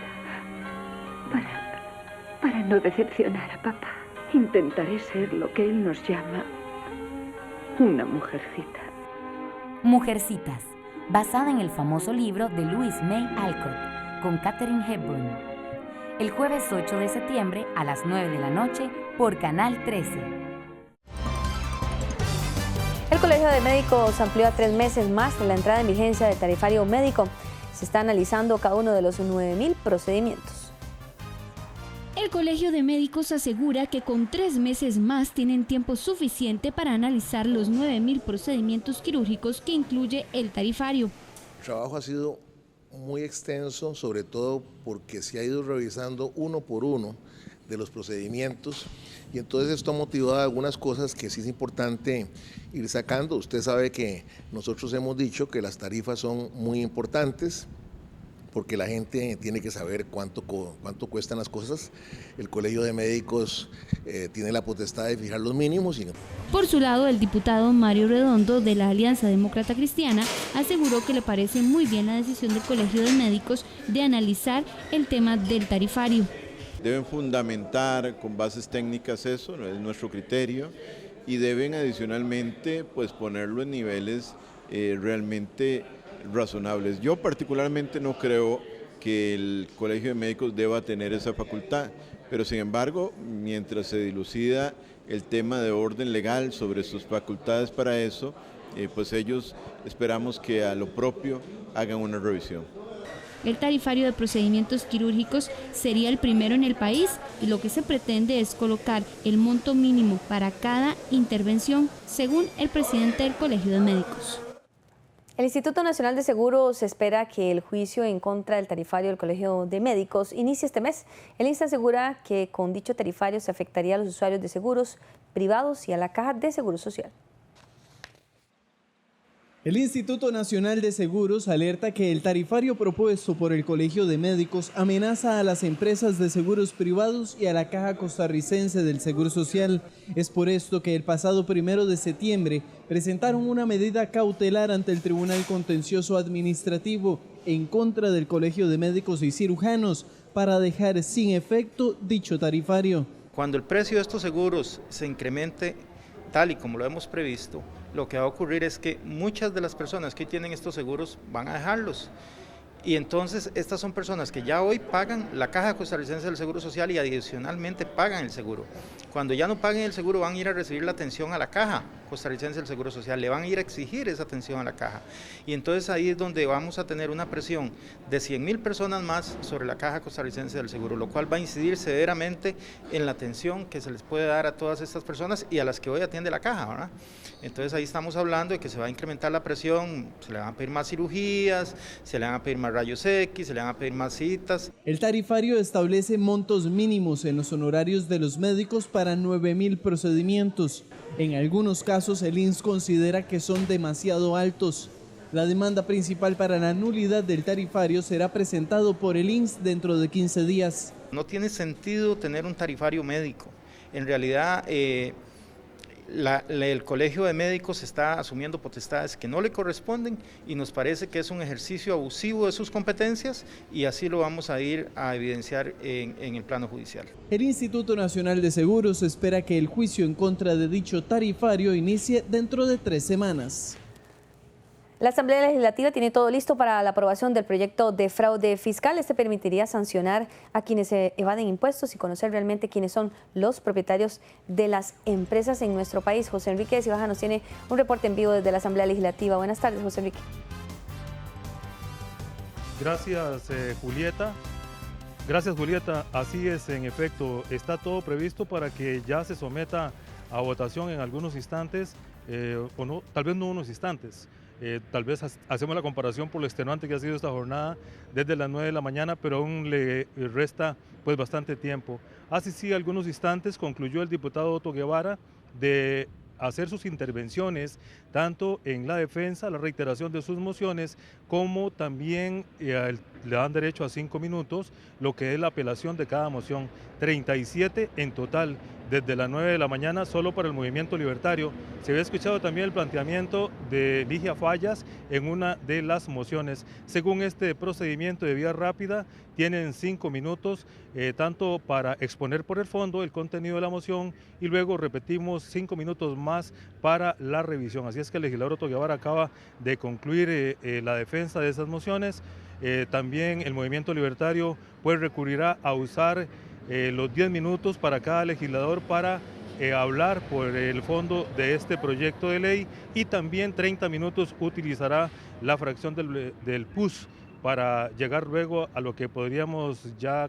[SPEAKER 8] para no decepcionar a papá. Intentaré ser lo que él nos llama una mujercita.
[SPEAKER 7] Mujercitas, basada en el famoso libro de Louise May Alcott, con Katharine Hepburn. El jueves 8 de septiembre a las 9 de la noche por Canal 13.
[SPEAKER 1] El Colegio de Médicos amplió a 3 meses más la entrada en vigencia del tarifario médico. Se está analizando cada uno de los 9.000 procedimientos.
[SPEAKER 14] El Colegio de Médicos asegura que con 3 meses más tienen tiempo suficiente para analizar los 9.000 procedimientos quirúrgicos que incluye el tarifario.
[SPEAKER 24] El trabajo ha sido muy extenso, sobre todo porque se ha ido revisando uno por uno de los procedimientos, y entonces esto ha motivado algunas cosas que sí es importante ir sacando. Usted sabe que nosotros hemos dicho que las tarifas son muy importantes porque la gente tiene que saber cuánto cuestan las cosas. El Colegio de Médicos tiene la potestad de fijar los mínimos.
[SPEAKER 14] Por su lado, el diputado Mario Redondo de la Alianza Demócrata Cristiana aseguró que le parece muy bien la decisión del Colegio de Médicos de analizar el tema del tarifario.
[SPEAKER 25] Deben fundamentar con bases técnicas eso, no es nuestro criterio, y deben adicionalmente pues ponerlo en niveles realmente razonables. Yo particularmente no creo que el Colegio de Médicos deba tener esa facultad, pero sin embargo, mientras se dilucida el tema de orden legal sobre sus facultades para eso, pues ellos esperamos que a lo propio hagan una revisión.
[SPEAKER 14] El tarifario de procedimientos quirúrgicos sería el primero en el país y lo que se pretende es colocar el monto mínimo para cada intervención, según el presidente del Colegio de Médicos.
[SPEAKER 1] El Instituto Nacional de Seguros espera que el juicio en contra del tarifario del Colegio de Médicos inicie este mes. El INSS asegura que con dicho tarifario se afectaría a los usuarios de seguros privados y a la Caja de Seguro Social.
[SPEAKER 2] El Instituto Nacional de Seguros alerta que el tarifario propuesto por el Colegio de Médicos amenaza a las empresas de seguros privados y a la Caja Costarricense del Seguro Social. Es por esto que el pasado 1 de septiembre presentaron una medida cautelar ante el Tribunal Contencioso Administrativo en contra del Colegio de Médicos y Cirujanos para dejar sin efecto dicho tarifario.
[SPEAKER 26] Cuando el precio de estos seguros se incremente tal y como lo hemos previsto, lo que va a ocurrir es que muchas de las personas que hoy tienen estos seguros van a dejarlos. Y entonces estas son personas que ya hoy pagan la Caja Costarricense del Seguro Social y adicionalmente pagan el seguro. Cuando ya no paguen el seguro van a ir a recibir la atención a la Caja Costarricense del Seguro Social, le van a ir a exigir esa atención a la Caja. Y entonces ahí es donde vamos a tener una presión de 100.000 personas más sobre la Caja Costarricense del Seguro, lo cual va a incidir severamente en la atención que se les puede dar a todas estas personas y a las que hoy atiende la Caja, ¿verdad? Entonces ahí estamos hablando de que se va a incrementar la presión, se le van a pedir más cirugías, se le van a pedir más rayos X, se le van a pedir más citas.
[SPEAKER 2] El tarifario establece montos mínimos en los honorarios de los médicos para 9.000 procedimientos. En algunos casos el INSS considera que son demasiado altos. La demanda principal para la nulidad del tarifario será presentado por el INSS dentro de 15 días.
[SPEAKER 26] No tiene sentido tener un tarifario médico. En realidad el Colegio de Médicos está asumiendo potestades que no le corresponden y nos parece que es un ejercicio abusivo de sus competencias y así lo vamos a ir a evidenciar en el plano judicial.
[SPEAKER 2] El Instituto Nacional de Seguros espera que el juicio en contra de dicho tarifario inicie dentro de 3 semanas.
[SPEAKER 1] La Asamblea Legislativa tiene todo listo para la aprobación del proyecto de fraude fiscal. Este permitiría sancionar a quienes evaden impuestos y conocer realmente quiénes son los propietarios de las empresas en nuestro país. José Enrique de Cibaja nos tiene un reporte en vivo desde la Asamblea Legislativa. Buenas tardes, José Enrique.
[SPEAKER 9] Gracias, Julieta. Gracias, Julieta. Así es, en efecto, está todo previsto para que ya se someta a votación en algunos instantes, o no, tal vez no unos instantes. Tal vez hacemos la comparación por lo extenuante que ha sido esta jornada desde las 9 de la mañana, pero aún le resta pues bastante tiempo. Así sí, algunos instantes concluyó el diputado Otto Guevara de hacer sus intervenciones, tanto en la defensa, la reiteración de sus mociones, como también le dan derecho a 5 minutos, lo que es la apelación de cada moción. 37 en total, desde las 9 de la mañana, solo para el Movimiento Libertario. Se había escuchado también el planteamiento de Ligia Fallas en una de las mociones. Según este procedimiento de vía rápida, tienen 5 minutos, tanto para exponer por el fondo el contenido de la moción y luego repetimos 5 minutos más para la revisión. Así es que el legislador Otto Guevara acaba de concluir la defensa de esas mociones. También el Movimiento Libertario pues recurrirá a usar los 10 minutos para cada legislador para hablar por el fondo de este proyecto de ley, y también 30 minutos utilizará la fracción del PUS para llegar luego a lo que podríamos ya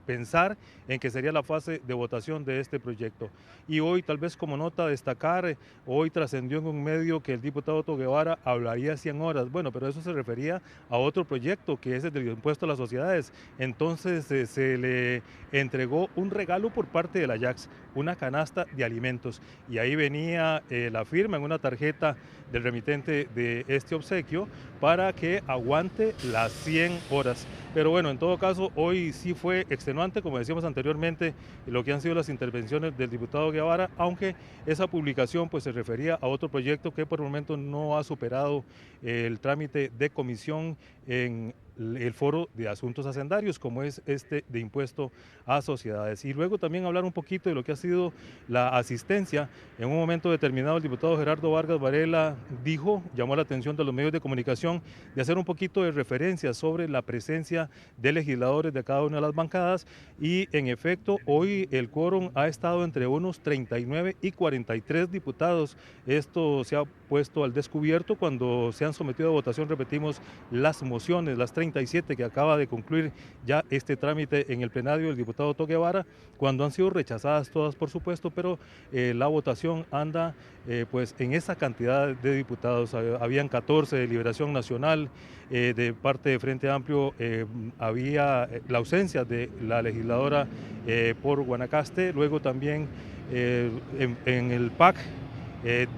[SPEAKER 9] pensar en que sería la fase de votación de este proyecto. Y hoy, tal vez como nota a destacar, hoy trascendió en un medio que el diputado Otto Guevara hablaría 100 horas. Bueno, pero eso se refería a otro proyecto, que es el del impuesto a las sociedades. Entonces se le entregó un regalo por parte de la Ajax, una canasta de alimentos. Y ahí venía la firma en una tarjeta del remitente de este obsequio para que aguante las 100 horas. Pero bueno, en todo caso, hoy sí fue extenuante, como decíamos anteriormente, lo que han sido las intervenciones del diputado Guevara, aunque esa publicación pues se refería a otro proyecto que por el momento no ha superado el trámite de comisión en el foro de asuntos hacendarios, como es este de impuesto a sociedades. Y luego también hablar un poquito de lo que ha sido la asistencia. En un momento determinado el diputado Gerardo Vargas Varela llamó la atención de los medios de comunicación de hacer un poquito de referencia sobre la presencia de legisladores de cada una de las bancadas, y en efecto hoy el quórum ha estado entre unos 39 y 43 diputados. Esto se ha puesto al descubierto cuando se han sometido a votación, repetimos, las mociones, las 37 que acaba de concluir ya este trámite en el plenario del diputado Otto Guevara, cuando han sido rechazadas todas, por supuesto, pero la votación anda pues en esa cantidad de diputados. Habían 14 de Liberación Nacional, de parte de Frente Amplio había la ausencia de la legisladora por Guanacaste, luego también en el PAC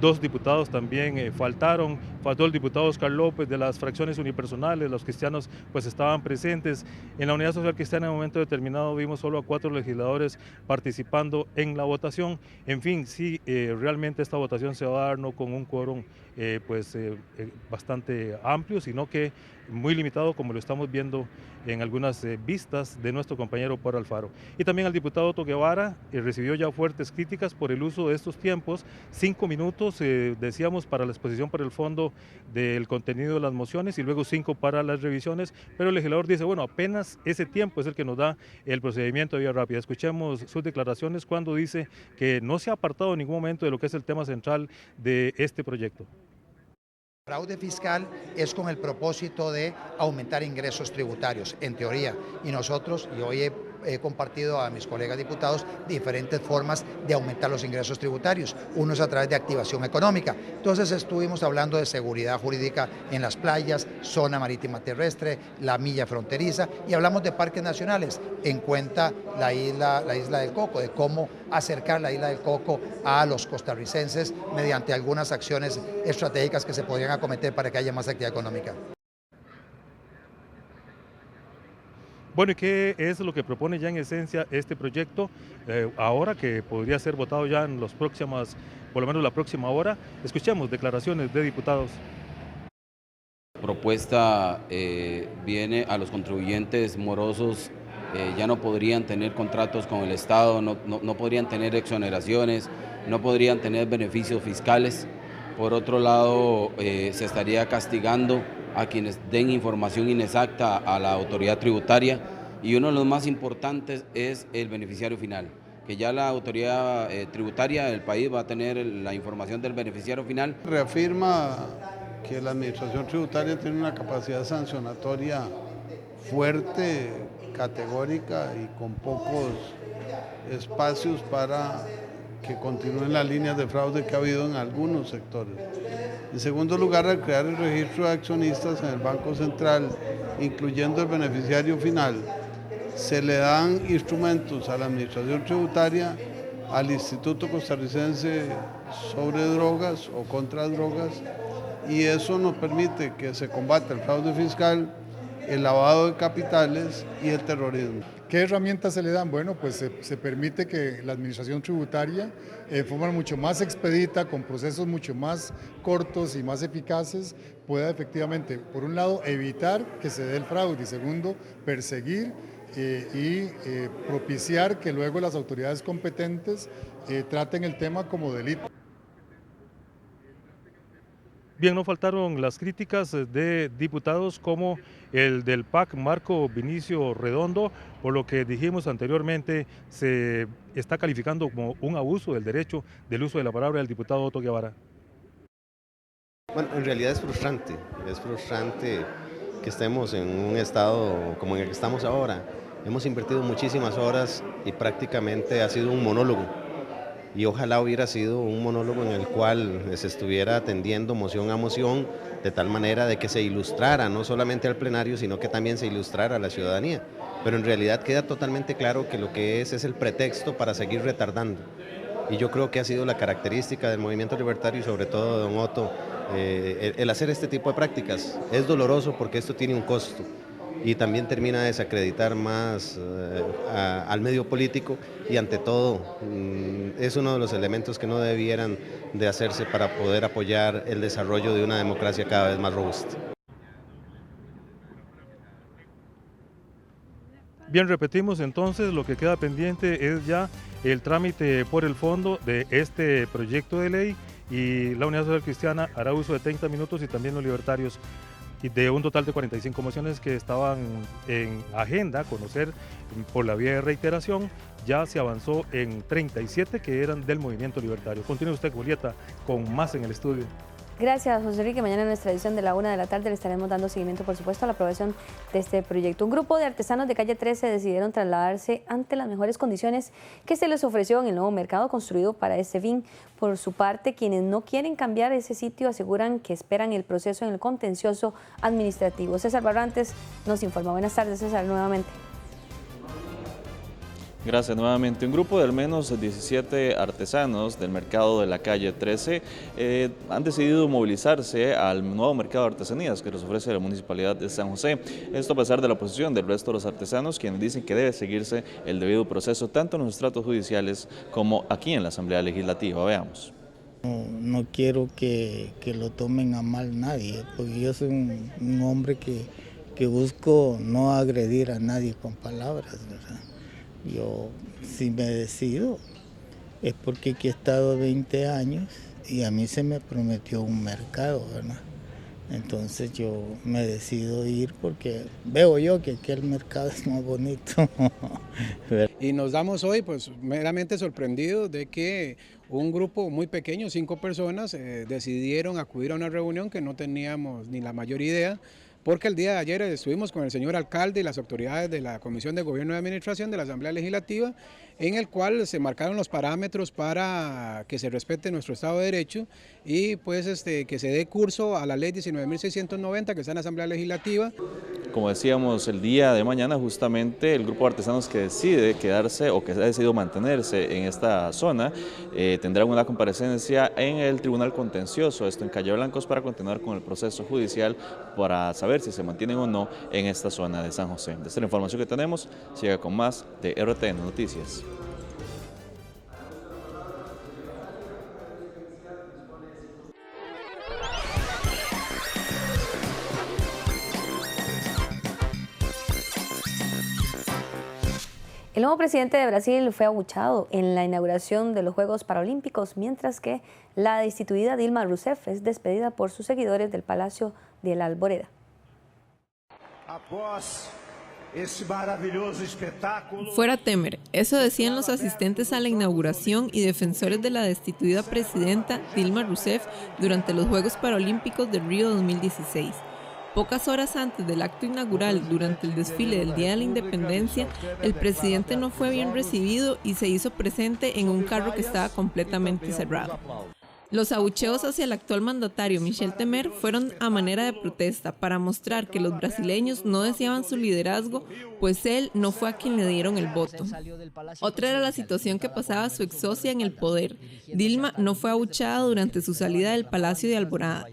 [SPEAKER 9] 2 diputados también faltó el diputado Oscar López de las fracciones unipersonales. Los cristianos pues estaban presentes. En la Unidad Social Cristiana en un momento determinado vimos solo a 4 legisladores participando en la votación. En fin, sí, realmente esta votación se va a dar no con un quórum bastante amplio, sino que muy limitado, como lo estamos viendo en algunas vistas de nuestro compañero Pablo Alfaro. Y también al diputado Otto Guevara recibió ya fuertes críticas por el uso de estos tiempos, 5 minutos, decíamos, para la exposición por el fondo del contenido de las mociones y luego 5 para las revisiones, pero el legislador dice, bueno, apenas ese tiempo es el que nos da el procedimiento de vía rápida. Escuchemos sus declaraciones cuando dice que no se ha apartado en ningún momento de lo que es el tema central de este proyecto.
[SPEAKER 10] Fraude fiscal es con el propósito de aumentar ingresos tributarios, en teoría, y nosotros, y hoy he compartido a mis colegas diputados diferentes formas de aumentar los ingresos tributarios. Uno es a través de activación económica. Entonces estuvimos hablando de seguridad jurídica en las playas, zona marítima terrestre, la milla fronteriza, y hablamos de parques nacionales, en cuenta la isla del Coco, de cómo acercar la isla del Coco a los costarricenses mediante algunas acciones estratégicas que se podrían acometer para que haya más actividad económica.
[SPEAKER 9] Bueno, ¿y qué es lo que propone ya en esencia este proyecto? Ahora que podría ser votado ya en los próximos, por lo menos la próxima hora, escuchemos declaraciones de diputados.
[SPEAKER 11] La propuesta viene a los contribuyentes morosos, ya no podrían tener contratos con el Estado, no podrían tener exoneraciones, no podrían tener beneficios fiscales, Por otro lado, se estaría castigando a quienes den información inexacta a la autoridad tributaria, y uno de los más importantes es el beneficiario final, que ya la autoridad tributaria del país va a tener la información del beneficiario final.
[SPEAKER 12] Reafirma que la administración tributaria tiene una capacidad sancionatoria fuerte, categórica y con pocos espacios para que continúen las líneas de fraude que ha habido en algunos sectores. En segundo lugar, al crear el registro de accionistas en el Banco Central, incluyendo el beneficiario final, se le dan instrumentos a la administración tributaria, al Instituto Costarricense sobre Drogas o contra Drogas, y eso nos permite que se combata el fraude fiscal, el lavado de capitales y el terrorismo.
[SPEAKER 13] ¿Qué herramientas se le dan? Bueno, pues se permite que la administración tributaria, de forma mucho más expedita, con procesos mucho más cortos y más eficaces, pueda efectivamente, por un lado, evitar que se dé el fraude y segundo, perseguir y propiciar que luego las autoridades competentes traten el tema como delito.
[SPEAKER 9] Bien, no faltaron las críticas de diputados como el del PAC Marco Vinicio Redondo, por lo que dijimos anteriormente se está calificando como un abuso del derecho del uso de la palabra del diputado Otto Guevara.
[SPEAKER 15] Bueno, en realidad es frustrante que estemos en un estado como en el que estamos ahora. Hemos invertido muchísimas horas y prácticamente ha sido un monólogo. Y ojalá hubiera sido un monólogo en el cual se estuviera atendiendo moción a moción, de tal manera de que se ilustrara no solamente al plenario, sino que también se ilustrara a la ciudadanía. Pero en realidad queda totalmente claro que lo que es el pretexto para seguir retardando. Y yo creo que ha sido la característica del movimiento libertario y sobre todo de don Otto, el hacer este tipo de prácticas. Es doloroso porque esto tiene un costo. Y también termina de desacreditar más al medio político y ante todo es uno de los elementos que no debieran de hacerse para poder apoyar el desarrollo de una democracia cada vez más robusta.
[SPEAKER 9] Bien, repetimos entonces, lo que queda pendiente es ya el trámite por el fondo de este proyecto de ley, y la Unidad Social Cristiana hará uso de 30 minutos y también los libertarios, y de un total de 45 mociones que estaban en agenda conocer por la vía de reiteración, ya se avanzó en 37 que eran del movimiento libertario. Continúe usted, Julieta, con más en el estudio.
[SPEAKER 1] Gracias, José Enrique. Mañana en nuestra edición de la 1 de la tarde le estaremos dando seguimiento, por supuesto, a la aprobación de este proyecto. Un grupo de artesanos de calle 13 decidieron trasladarse ante las mejores condiciones que se les ofreció en el nuevo mercado construido para este fin. Por su parte, quienes no quieren cambiar ese sitio aseguran que esperan el proceso en el contencioso administrativo. César Barrantes nos informa. Buenas tardes, César, nuevamente.
[SPEAKER 16] Gracias nuevamente. Un grupo de al menos 17 artesanos del mercado de la calle 13 han decidido movilizarse al nuevo mercado de artesanías que les ofrece la Municipalidad de San José. Esto a pesar de la oposición del resto de los artesanos, quienes dicen que debe seguirse el debido proceso tanto en los estratos judiciales como aquí en la Asamblea Legislativa. Veamos.
[SPEAKER 17] No quiero que lo tomen a mal nadie, porque yo soy un hombre que busco no agredir a nadie con palabras, ¿verdad? Yo, si me decido, es porque aquí he estado 20 años y a mí se me prometió un mercado, ¿verdad? Entonces yo me decido ir porque veo yo que aquí el mercado es más bonito.
[SPEAKER 18] Y nos damos hoy pues meramente sorprendidos de que un grupo muy pequeño, 5 personas, decidieron acudir a una reunión que no teníamos ni la mayor idea, porque el día de ayer estuvimos con el señor alcalde y las autoridades de la Comisión de Gobierno y Administración de la Asamblea Legislativa, en el cual se marcaron los parámetros para que se respete nuestro Estado de Derecho y pues que se dé curso a la ley 19.690 que está en la Asamblea Legislativa.
[SPEAKER 16] Como decíamos, el día de mañana justamente el grupo de artesanos que decide quedarse o que ha decidido mantenerse en esta zona tendrán una comparecencia en el Tribunal Contencioso, esto en Calle Blancos, para continuar con el proceso judicial para saber si se mantienen o no en esta zona de San José. Esta es la información que tenemos. Siga con más de RTN Noticias.
[SPEAKER 1] El nuevo presidente de Brasil fue abuchado en la inauguración de los Juegos Paralímpicos, mientras que la destituida Dilma Rousseff es despedida por sus seguidores del Palacio de la Alborada.
[SPEAKER 3] Fuera Temer, eso decían los asistentes a la inauguración y defensores de la destituida presidenta Dilma Rousseff durante los Juegos Paralímpicos de Río 2016. Pocas horas antes del acto inaugural, durante el desfile del Día de la Independencia, el presidente no fue bien recibido y se hizo presente en un carro que estaba completamente cerrado. Los abucheos hacia el actual mandatario Michel Temer fueron a manera de protesta para mostrar que los brasileños no deseaban su liderazgo, pues él no fue a quien le dieron el voto. Otra era la situación que pasaba su ex socia en el poder. Dilma no fue abucheada durante su salida del Palacio de Alborada.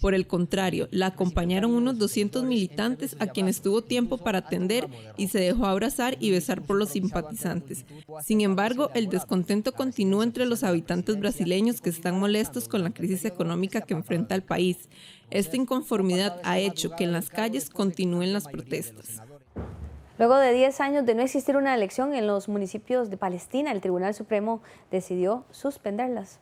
[SPEAKER 3] Por el contrario, la acompañaron unos 200 militantes a quienes tuvo tiempo para atender y se dejó abrazar y besar por los simpatizantes. Sin embargo, el descontento continúa entre los habitantes brasileños que están molestos con la crisis económica que enfrenta el país. Esta inconformidad ha hecho que en las calles continúen las protestas.
[SPEAKER 1] Luego de 10 años de no existir una elección en los municipios de Palestina, el Tribunal Supremo decidió suspenderlas.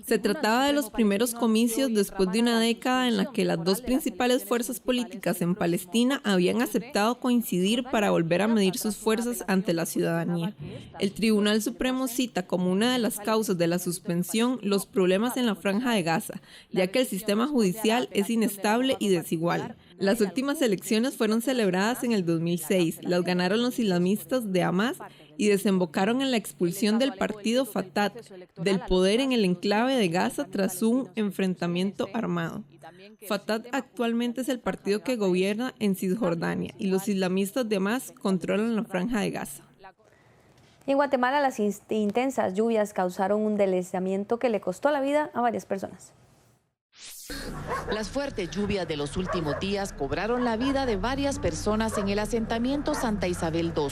[SPEAKER 3] Se trataba de los primeros comicios después de una década en la que las dos principales fuerzas políticas en Palestina habían aceptado coincidir para volver a medir sus fuerzas ante la ciudadanía. El Tribunal Supremo cita como una de las causas de la suspensión los problemas en la Franja de Gaza, ya que el sistema judicial es inestable y desigual. Las últimas elecciones fueron celebradas en el 2006, las ganaron los islamistas de Hamas y desembocaron en la expulsión del partido Fatah del poder en el enclave de Gaza tras un enfrentamiento armado. Fatah actualmente es el partido que gobierna en Cisjordania y los islamistas de Hamas controlan la Franja de Gaza.
[SPEAKER 1] En Guatemala, las intensas lluvias causaron un deslizamiento que le costó la vida a varias personas.
[SPEAKER 19] Las fuertes lluvias de los últimos días cobraron la vida de varias personas en el asentamiento Santa Isabel II,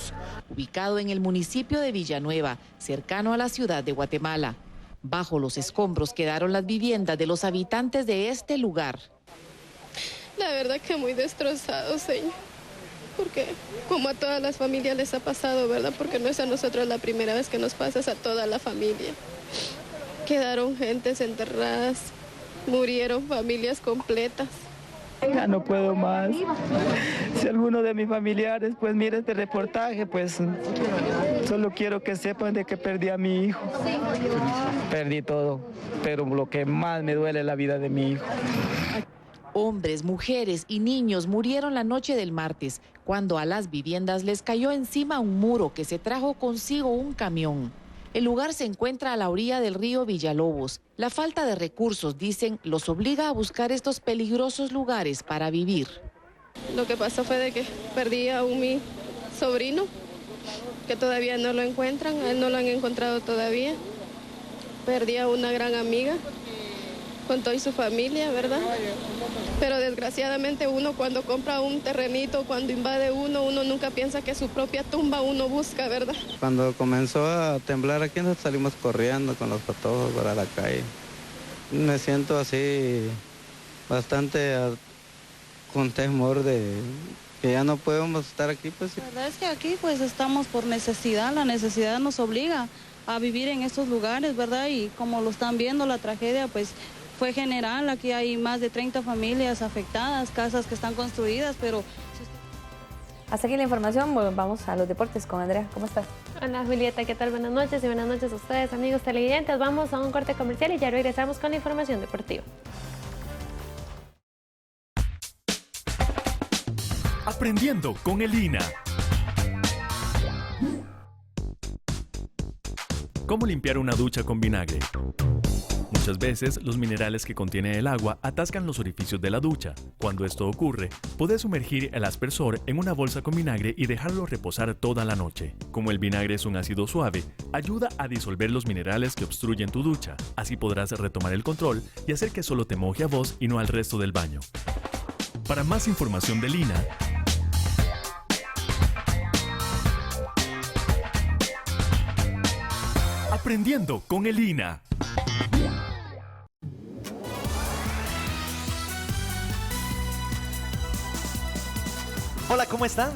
[SPEAKER 19] ubicado en el municipio de Villanueva, cercano a la ciudad de Guatemala. Bajo los escombros quedaron las viviendas de los habitantes de este lugar.
[SPEAKER 20] La verdad que muy destrozados, señor. Porque como a todas las familias les ha pasado, ¿verdad? Porque no es a nosotros la primera vez que nos pasa, es a toda la familia. Quedaron gentes enterradas. Murieron familias completas.
[SPEAKER 21] Ya no puedo más. Si alguno de mis familiares pues mira este reportaje, pues solo quiero que sepan de que perdí a mi hijo. Perdí todo, pero lo que más me duele es la vida de mi hijo.
[SPEAKER 19] Hombres, mujeres y niños murieron la noche del martes, cuando a las viviendas les cayó encima un muro que se trajo consigo un camión. El lugar se encuentra a la orilla del río Villalobos. La falta de recursos, dicen, los obliga a buscar estos peligrosos lugares para vivir.
[SPEAKER 20] Lo que pasó fue de que perdí a mi sobrino, que todavía no lo encuentran, a él no lo han encontrado todavía. Perdí a una gran amiga, con toda su familia, ¿verdad? Pero desgraciadamente uno cuando compra un terrenito, cuando invade uno nunca piensa que su propia tumba uno busca, ¿verdad?
[SPEAKER 22] Cuando comenzó a temblar aquí nos salimos corriendo con los patojos para la calle. Me siento así bastante con temor de que ya no podemos estar aquí. Pues.
[SPEAKER 23] La verdad es que aquí pues estamos por necesidad, la necesidad nos obliga a vivir en estos lugares, ¿verdad? Y como lo están viendo, la tragedia pues fue general, aquí hay más de 30 familias afectadas, casas que están construidas, pero...
[SPEAKER 1] Hasta aquí la información, vamos a los deportes con Andrea. ¿Cómo estás?
[SPEAKER 27] Hola Julieta, ¿qué tal? Buenas noches y buenas noches a ustedes, amigos televidentes. Vamos a un corte comercial y ya regresamos con la información deportiva.
[SPEAKER 28] Aprendiendo con el INA. ¿Cómo limpiar una ducha con vinagre? Muchas veces, los minerales que contiene el agua atascan los orificios de la ducha. Cuando esto ocurre, puedes sumergir el aspersor en una bolsa con vinagre y dejarlo reposar toda la noche. Como el vinagre es un ácido suave, ayuda a disolver los minerales que obstruyen tu ducha. Así podrás retomar el control y hacer que solo te moje a vos y no al resto del baño. Para más información del INA, Aprendiendo con el INA.
[SPEAKER 29] Hola, ¿cómo están?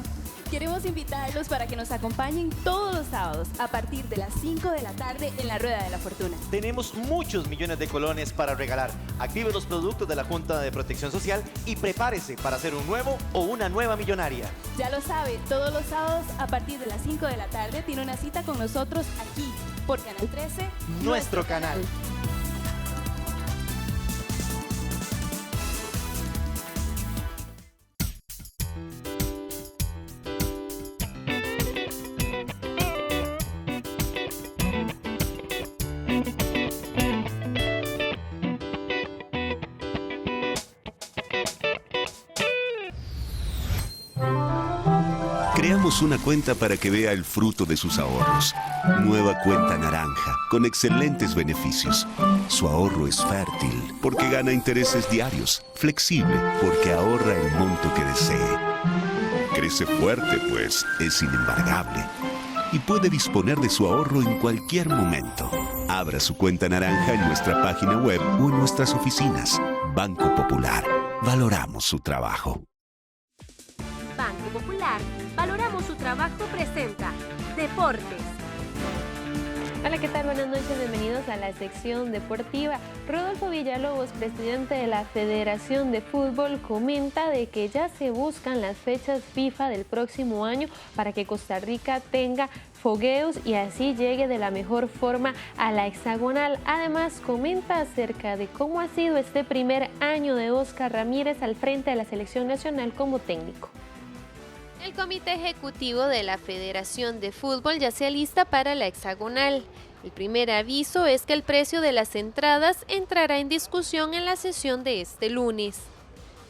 [SPEAKER 4] Queremos invitarlos para que nos acompañen todos los sábados a partir de las 5 de la tarde en la Rueda de la Fortuna.
[SPEAKER 5] Tenemos muchos millones de colones para regalar. Active los productos de la Junta de Protección Social y prepárese para ser un nuevo o una nueva millonaria.
[SPEAKER 4] Ya lo sabe, todos los sábados a partir de las 5 de la tarde tiene una cita con nosotros aquí por Canal 13,
[SPEAKER 5] nuestro canal.
[SPEAKER 6] Creamos una cuenta para que vea el fruto de sus ahorros. Nueva cuenta naranja, con excelentes beneficios. Su ahorro es fértil, porque gana intereses diarios. Flexible, porque ahorra el monto que desee. Crece fuerte, pues es inembargable. Y puede disponer de su ahorro en cualquier momento. Abra su cuenta naranja en nuestra página web o en nuestras oficinas. Banco Popular. Valoramos su trabajo.
[SPEAKER 7] Banco Popular, valoramos su trabajo, presenta Deportes.
[SPEAKER 27] Hola, ¿qué tal? Buenas noches, bienvenidos a la sección deportiva. Rodolfo Villalobos, presidente de la Federación de Fútbol, comenta de que ya se buscan las fechas FIFA del próximo año para que Costa Rica tenga fogueos y así llegue de la mejor forma a la hexagonal. Además, comenta acerca de cómo ha sido este primer año de Óscar Ramírez al frente de la selección nacional como técnico.
[SPEAKER 8] El Comité Ejecutivo de la Federación de Fútbol ya se alista para la hexagonal. El primer aviso es que el precio de las entradas entrará en discusión en la sesión de este lunes.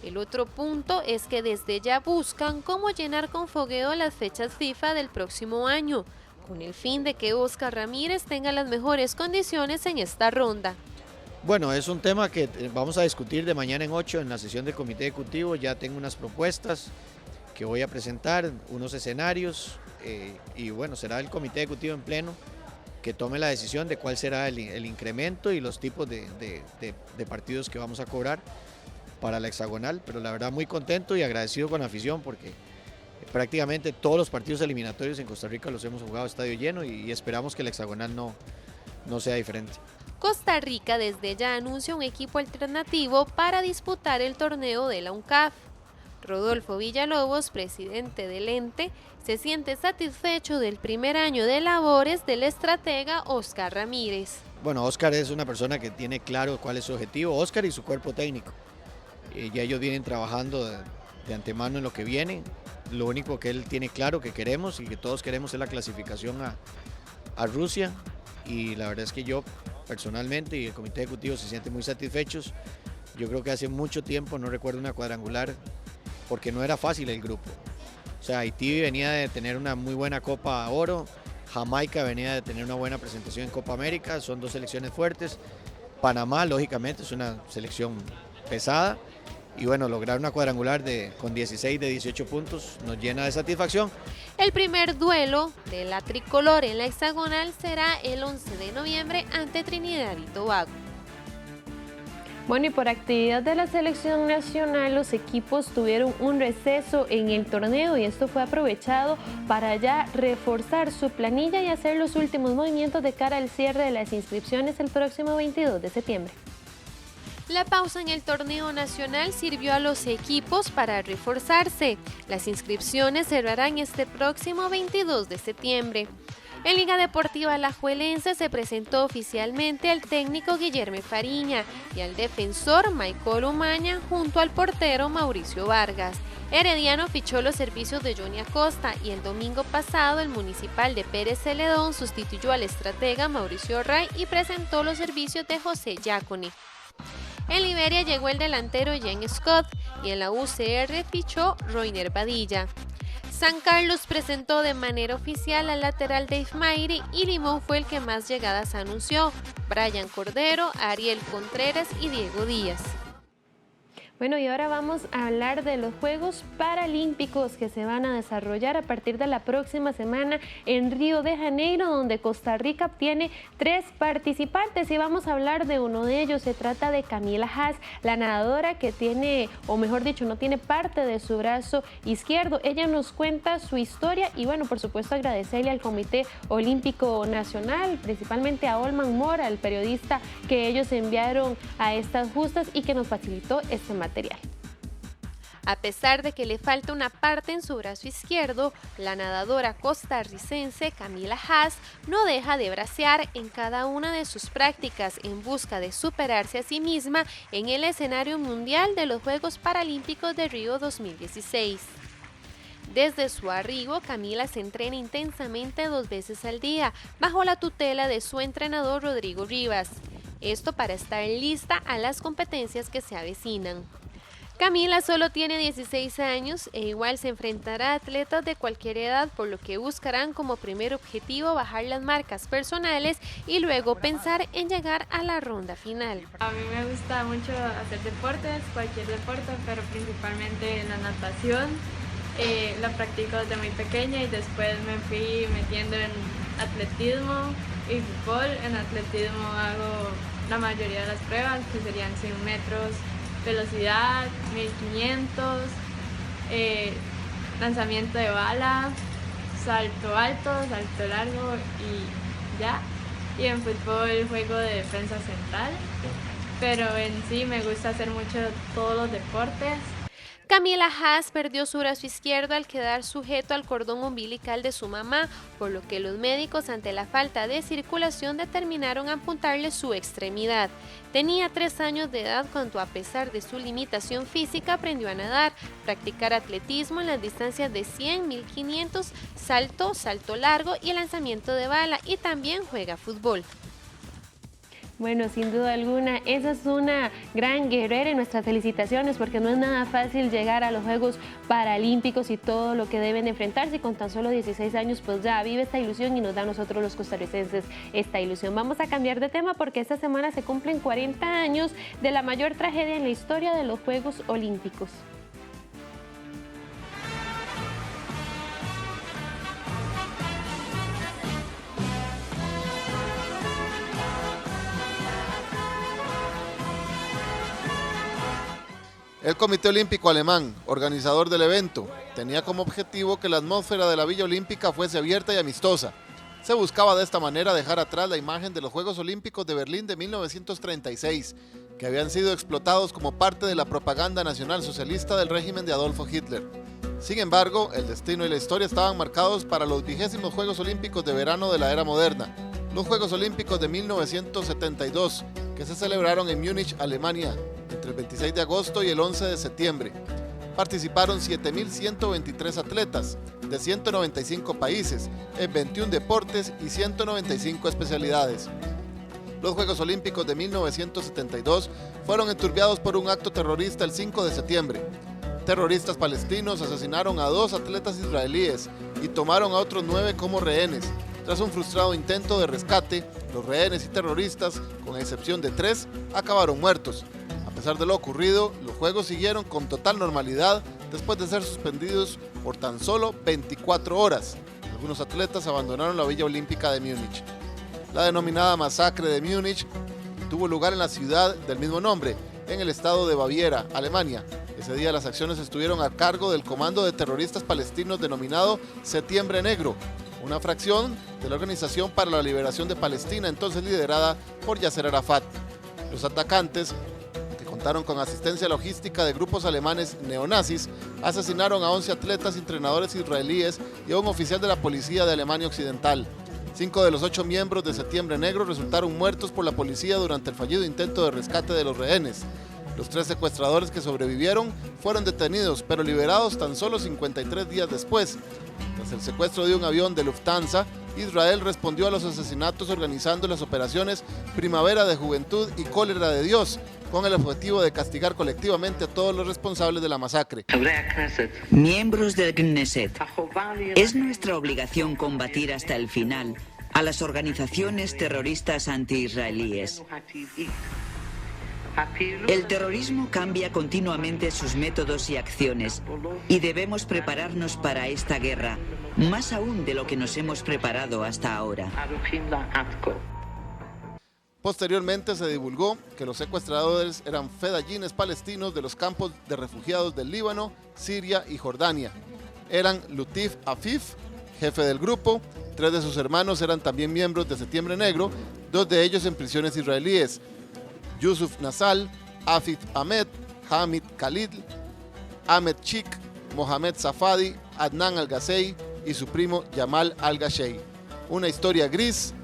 [SPEAKER 8] El otro punto es que desde ya buscan cómo llenar con fogueo las fechas FIFA del próximo año, con el fin de que Óscar Ramírez tenga las mejores condiciones en esta ronda.
[SPEAKER 14] Bueno, es un tema que vamos a discutir de mañana en 8 en la sesión del Comité Ejecutivo. Ya tengo unas propuestas que voy a presentar, unos escenarios y bueno, será el Comité Ejecutivo en pleno que tome la decisión de cuál será el incremento y los tipos de partidos que vamos a cobrar para la hexagonal, pero la verdad muy contento y agradecido con la afición porque prácticamente todos los partidos eliminatorios en Costa Rica los hemos jugado a estadio lleno y esperamos que la hexagonal no sea diferente.
[SPEAKER 8] Costa Rica desde ya anuncia un equipo alternativo para disputar el torneo de la UNCAF. Rodolfo Villalobos, presidente del ente, se siente satisfecho del primer año de labores del estratega Óscar Ramírez.
[SPEAKER 14] Bueno, Óscar es una persona que tiene claro cuál es su objetivo, Óscar y su cuerpo técnico. Ya ellos vienen trabajando de antemano en lo que viene. Lo único que él tiene claro que queremos y que todos queremos es la clasificación a Rusia. Y la verdad es que yo personalmente y el Comité Ejecutivo se sienten muy satisfechos. Yo creo que hace mucho tiempo no recuerdo una cuadrangular porque no era fácil el grupo. O sea, Haití venía de tener una muy buena Copa Oro, Jamaica venía de tener una buena presentación en Copa América, son dos selecciones fuertes. Panamá, lógicamente, es una selección pesada. Y bueno, lograr una cuadrangular con 16 de 18 puntos nos llena de satisfacción.
[SPEAKER 8] El primer duelo de la tricolor en la hexagonal será el 11 de noviembre ante Trinidad y Tobago.
[SPEAKER 27] Bueno, y por actividad de la selección nacional, los equipos tuvieron un receso en el torneo y esto fue aprovechado para ya reforzar su planilla y hacer los últimos movimientos de cara al cierre de las inscripciones el próximo 22 de septiembre.
[SPEAKER 8] La pausa en el torneo nacional sirvió a los equipos para reforzarse. Las inscripciones cerrarán este próximo 22 de septiembre. En Liga Deportiva Alajuelense se presentó oficialmente al técnico Guillermo Fariña y al defensor Michael Umaña junto al portero Mauricio Vargas. Herediano fichó los servicios de Johnny Acosta y el domingo pasado el municipal de Pérez Celedón sustituyó al estratega Mauricio Ray y presentó los servicios de José Yacone. En Liberia llegó el delantero Jen Scott y en la UCR fichó Roiner Badilla. San Carlos presentó de manera oficial al lateral Dave Mayri y Limón fue el que más llegadas anunció. Brian Cordero, Ariel Contreras y Diego Díaz.
[SPEAKER 27] Bueno, y ahora vamos a hablar de los Juegos Paralímpicos que se van a desarrollar a partir de la próxima semana en Río de Janeiro, donde Costa Rica tiene 3 participantes y vamos a hablar de uno de ellos. Se trata de Camila Haas, la nadadora que tiene, o mejor dicho, no tiene parte de su brazo izquierdo. Ella nos cuenta su historia y bueno, por supuesto agradecerle al Comité Olímpico Nacional, principalmente a Olman Mora, el periodista que ellos enviaron a estas justas y que nos facilitó este material.
[SPEAKER 8] A pesar de que le falta una parte en su brazo izquierdo, la nadadora costarricense Camila Haas no deja de bracear en cada una de sus prácticas en busca de superarse a sí misma en el escenario mundial de los Juegos Paralímpicos de Río 2016. Desde su arribo, Camila se entrena intensamente 2 veces al día, bajo la tutela de su entrenador Rodrigo Rivas. Esto para estar lista a las competencias que se avecinan. Camila solo tiene 16 años e igual se enfrentará a atletas de cualquier edad, por lo que buscarán como primer objetivo bajar las marcas personales y luego pensar en llegar a la ronda final.
[SPEAKER 2] A mí me gusta mucho hacer deportes, cualquier deporte, pero principalmente la natación. La practico desde muy pequeña y después me fui metiendo en atletismo y fútbol. En atletismo hago la mayoría de las pruebas, que serían 100 metros, velocidad, 1500, lanzamiento de bala, salto alto, salto largo y ya. Y en fútbol juego de defensa central, pero en sí me gusta hacer mucho todos los deportes.
[SPEAKER 8] Camila Haas perdió su brazo izquierdo al quedar sujeto al cordón umbilical de su mamá, por lo que los médicos, ante la falta de circulación, determinaron amputarle su extremidad. Tenía 3 años de edad cuando, a pesar de su limitación física, aprendió a nadar, practicar atletismo en las distancias de 100, 1500, salto, salto largo y lanzamiento de bala, y también juega fútbol.
[SPEAKER 27] Bueno, sin duda alguna, esa es una gran guerrera y nuestras felicitaciones porque no es nada fácil llegar a los Juegos Paralímpicos y todo lo que deben enfrentarse, y con tan solo 16 años pues ya vive esta ilusión y nos da a nosotros los costarricenses esta ilusión. Vamos a cambiar de tema porque esta semana se cumplen 40 años de la mayor tragedia en la historia de los Juegos Olímpicos.
[SPEAKER 10] El Comité Olímpico Alemán, organizador del evento, tenía como objetivo que la atmósfera de la Villa Olímpica fuese abierta y amistosa. Se buscaba de esta manera dejar atrás la imagen de los Juegos Olímpicos de Berlín de 1936, que habían sido explotados como parte de la propaganda nacionalsocialista del régimen de Adolfo Hitler. Sin embargo, el destino y la historia estaban marcados para los 20º Juegos Olímpicos de verano de la era moderna, los Juegos Olímpicos de 1972, que se celebraron en Múnich, Alemania, entre el 26 de agosto y el 11 de septiembre. Participaron 7.123 atletas de 195 países, en 21 deportes y 195 especialidades. Los Juegos Olímpicos de 1972 fueron enturbiados por un acto terrorista el 5 de septiembre. Terroristas palestinos asesinaron a 2 atletas israelíes y tomaron a otros 9 como rehenes. Tras un frustrado intento de rescate, los rehenes y terroristas, con excepción de 3, acabaron muertos. A pesar de lo ocurrido, los Juegos siguieron con total normalidad después de ser suspendidos por tan solo 24 horas. Algunos atletas abandonaron la Villa Olímpica de Múnich. La denominada masacre de Múnich tuvo lugar en la ciudad del mismo nombre, en el estado de Baviera, Alemania. Ese día las acciones estuvieron a cargo del comando de terroristas palestinos denominado Septiembre Negro, una fracción de la Organización para la Liberación de Palestina, entonces liderada por Yasser Arafat. Los atacantes, que contaron con asistencia logística de grupos alemanes neonazis, asesinaron a 11 atletas y entrenadores israelíes y a un oficial de la policía de Alemania Occidental. 5 de los 8 miembros de Septiembre Negro resultaron muertos por la policía durante el fallido intento de rescate de los rehenes. Los 3 secuestradores que sobrevivieron fueron detenidos, pero liberados tan solo 53 días después. Tras el secuestro de un avión de Lufthansa, Israel respondió a los asesinatos organizando las operaciones Primavera de Juventud y Cólera de Dios, con el objetivo de castigar colectivamente a todos los responsables de la masacre.
[SPEAKER 11] Miembros del Knesset, es nuestra obligación combatir hasta el final a las organizaciones terroristas anti-israelíes. El terrorismo cambia continuamente sus métodos y acciones y debemos prepararnos para esta guerra, más aún de lo que nos hemos preparado hasta ahora.
[SPEAKER 10] Posteriormente se divulgó que los secuestradores eran fedayines palestinos de los campos de refugiados del Líbano, Siria y Jordania. Eran Lutif Afif, jefe del grupo. 3 de sus hermanos eran también miembros de Septiembre Negro, 2 de ellos en prisiones israelíes: Yusuf Nasal, Afif Ahmed, Hamid Khalid, Ahmed Chik, Mohamed Safadi, Adnan Al-Ghazei y su primo Yamal Al-Ghashei. Una historia gris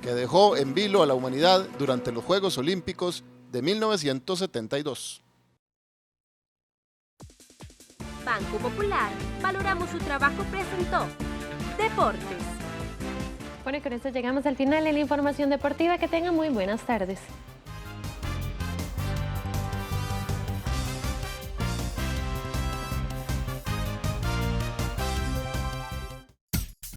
[SPEAKER 10] que dejó en vilo a la humanidad durante los Juegos Olímpicos de 1972.
[SPEAKER 7] Banco Popular, valoramos su trabajo, presentó Deportes.
[SPEAKER 27] Bueno, y con esto llegamos al final de la información deportiva. Que tengan muy buenas tardes.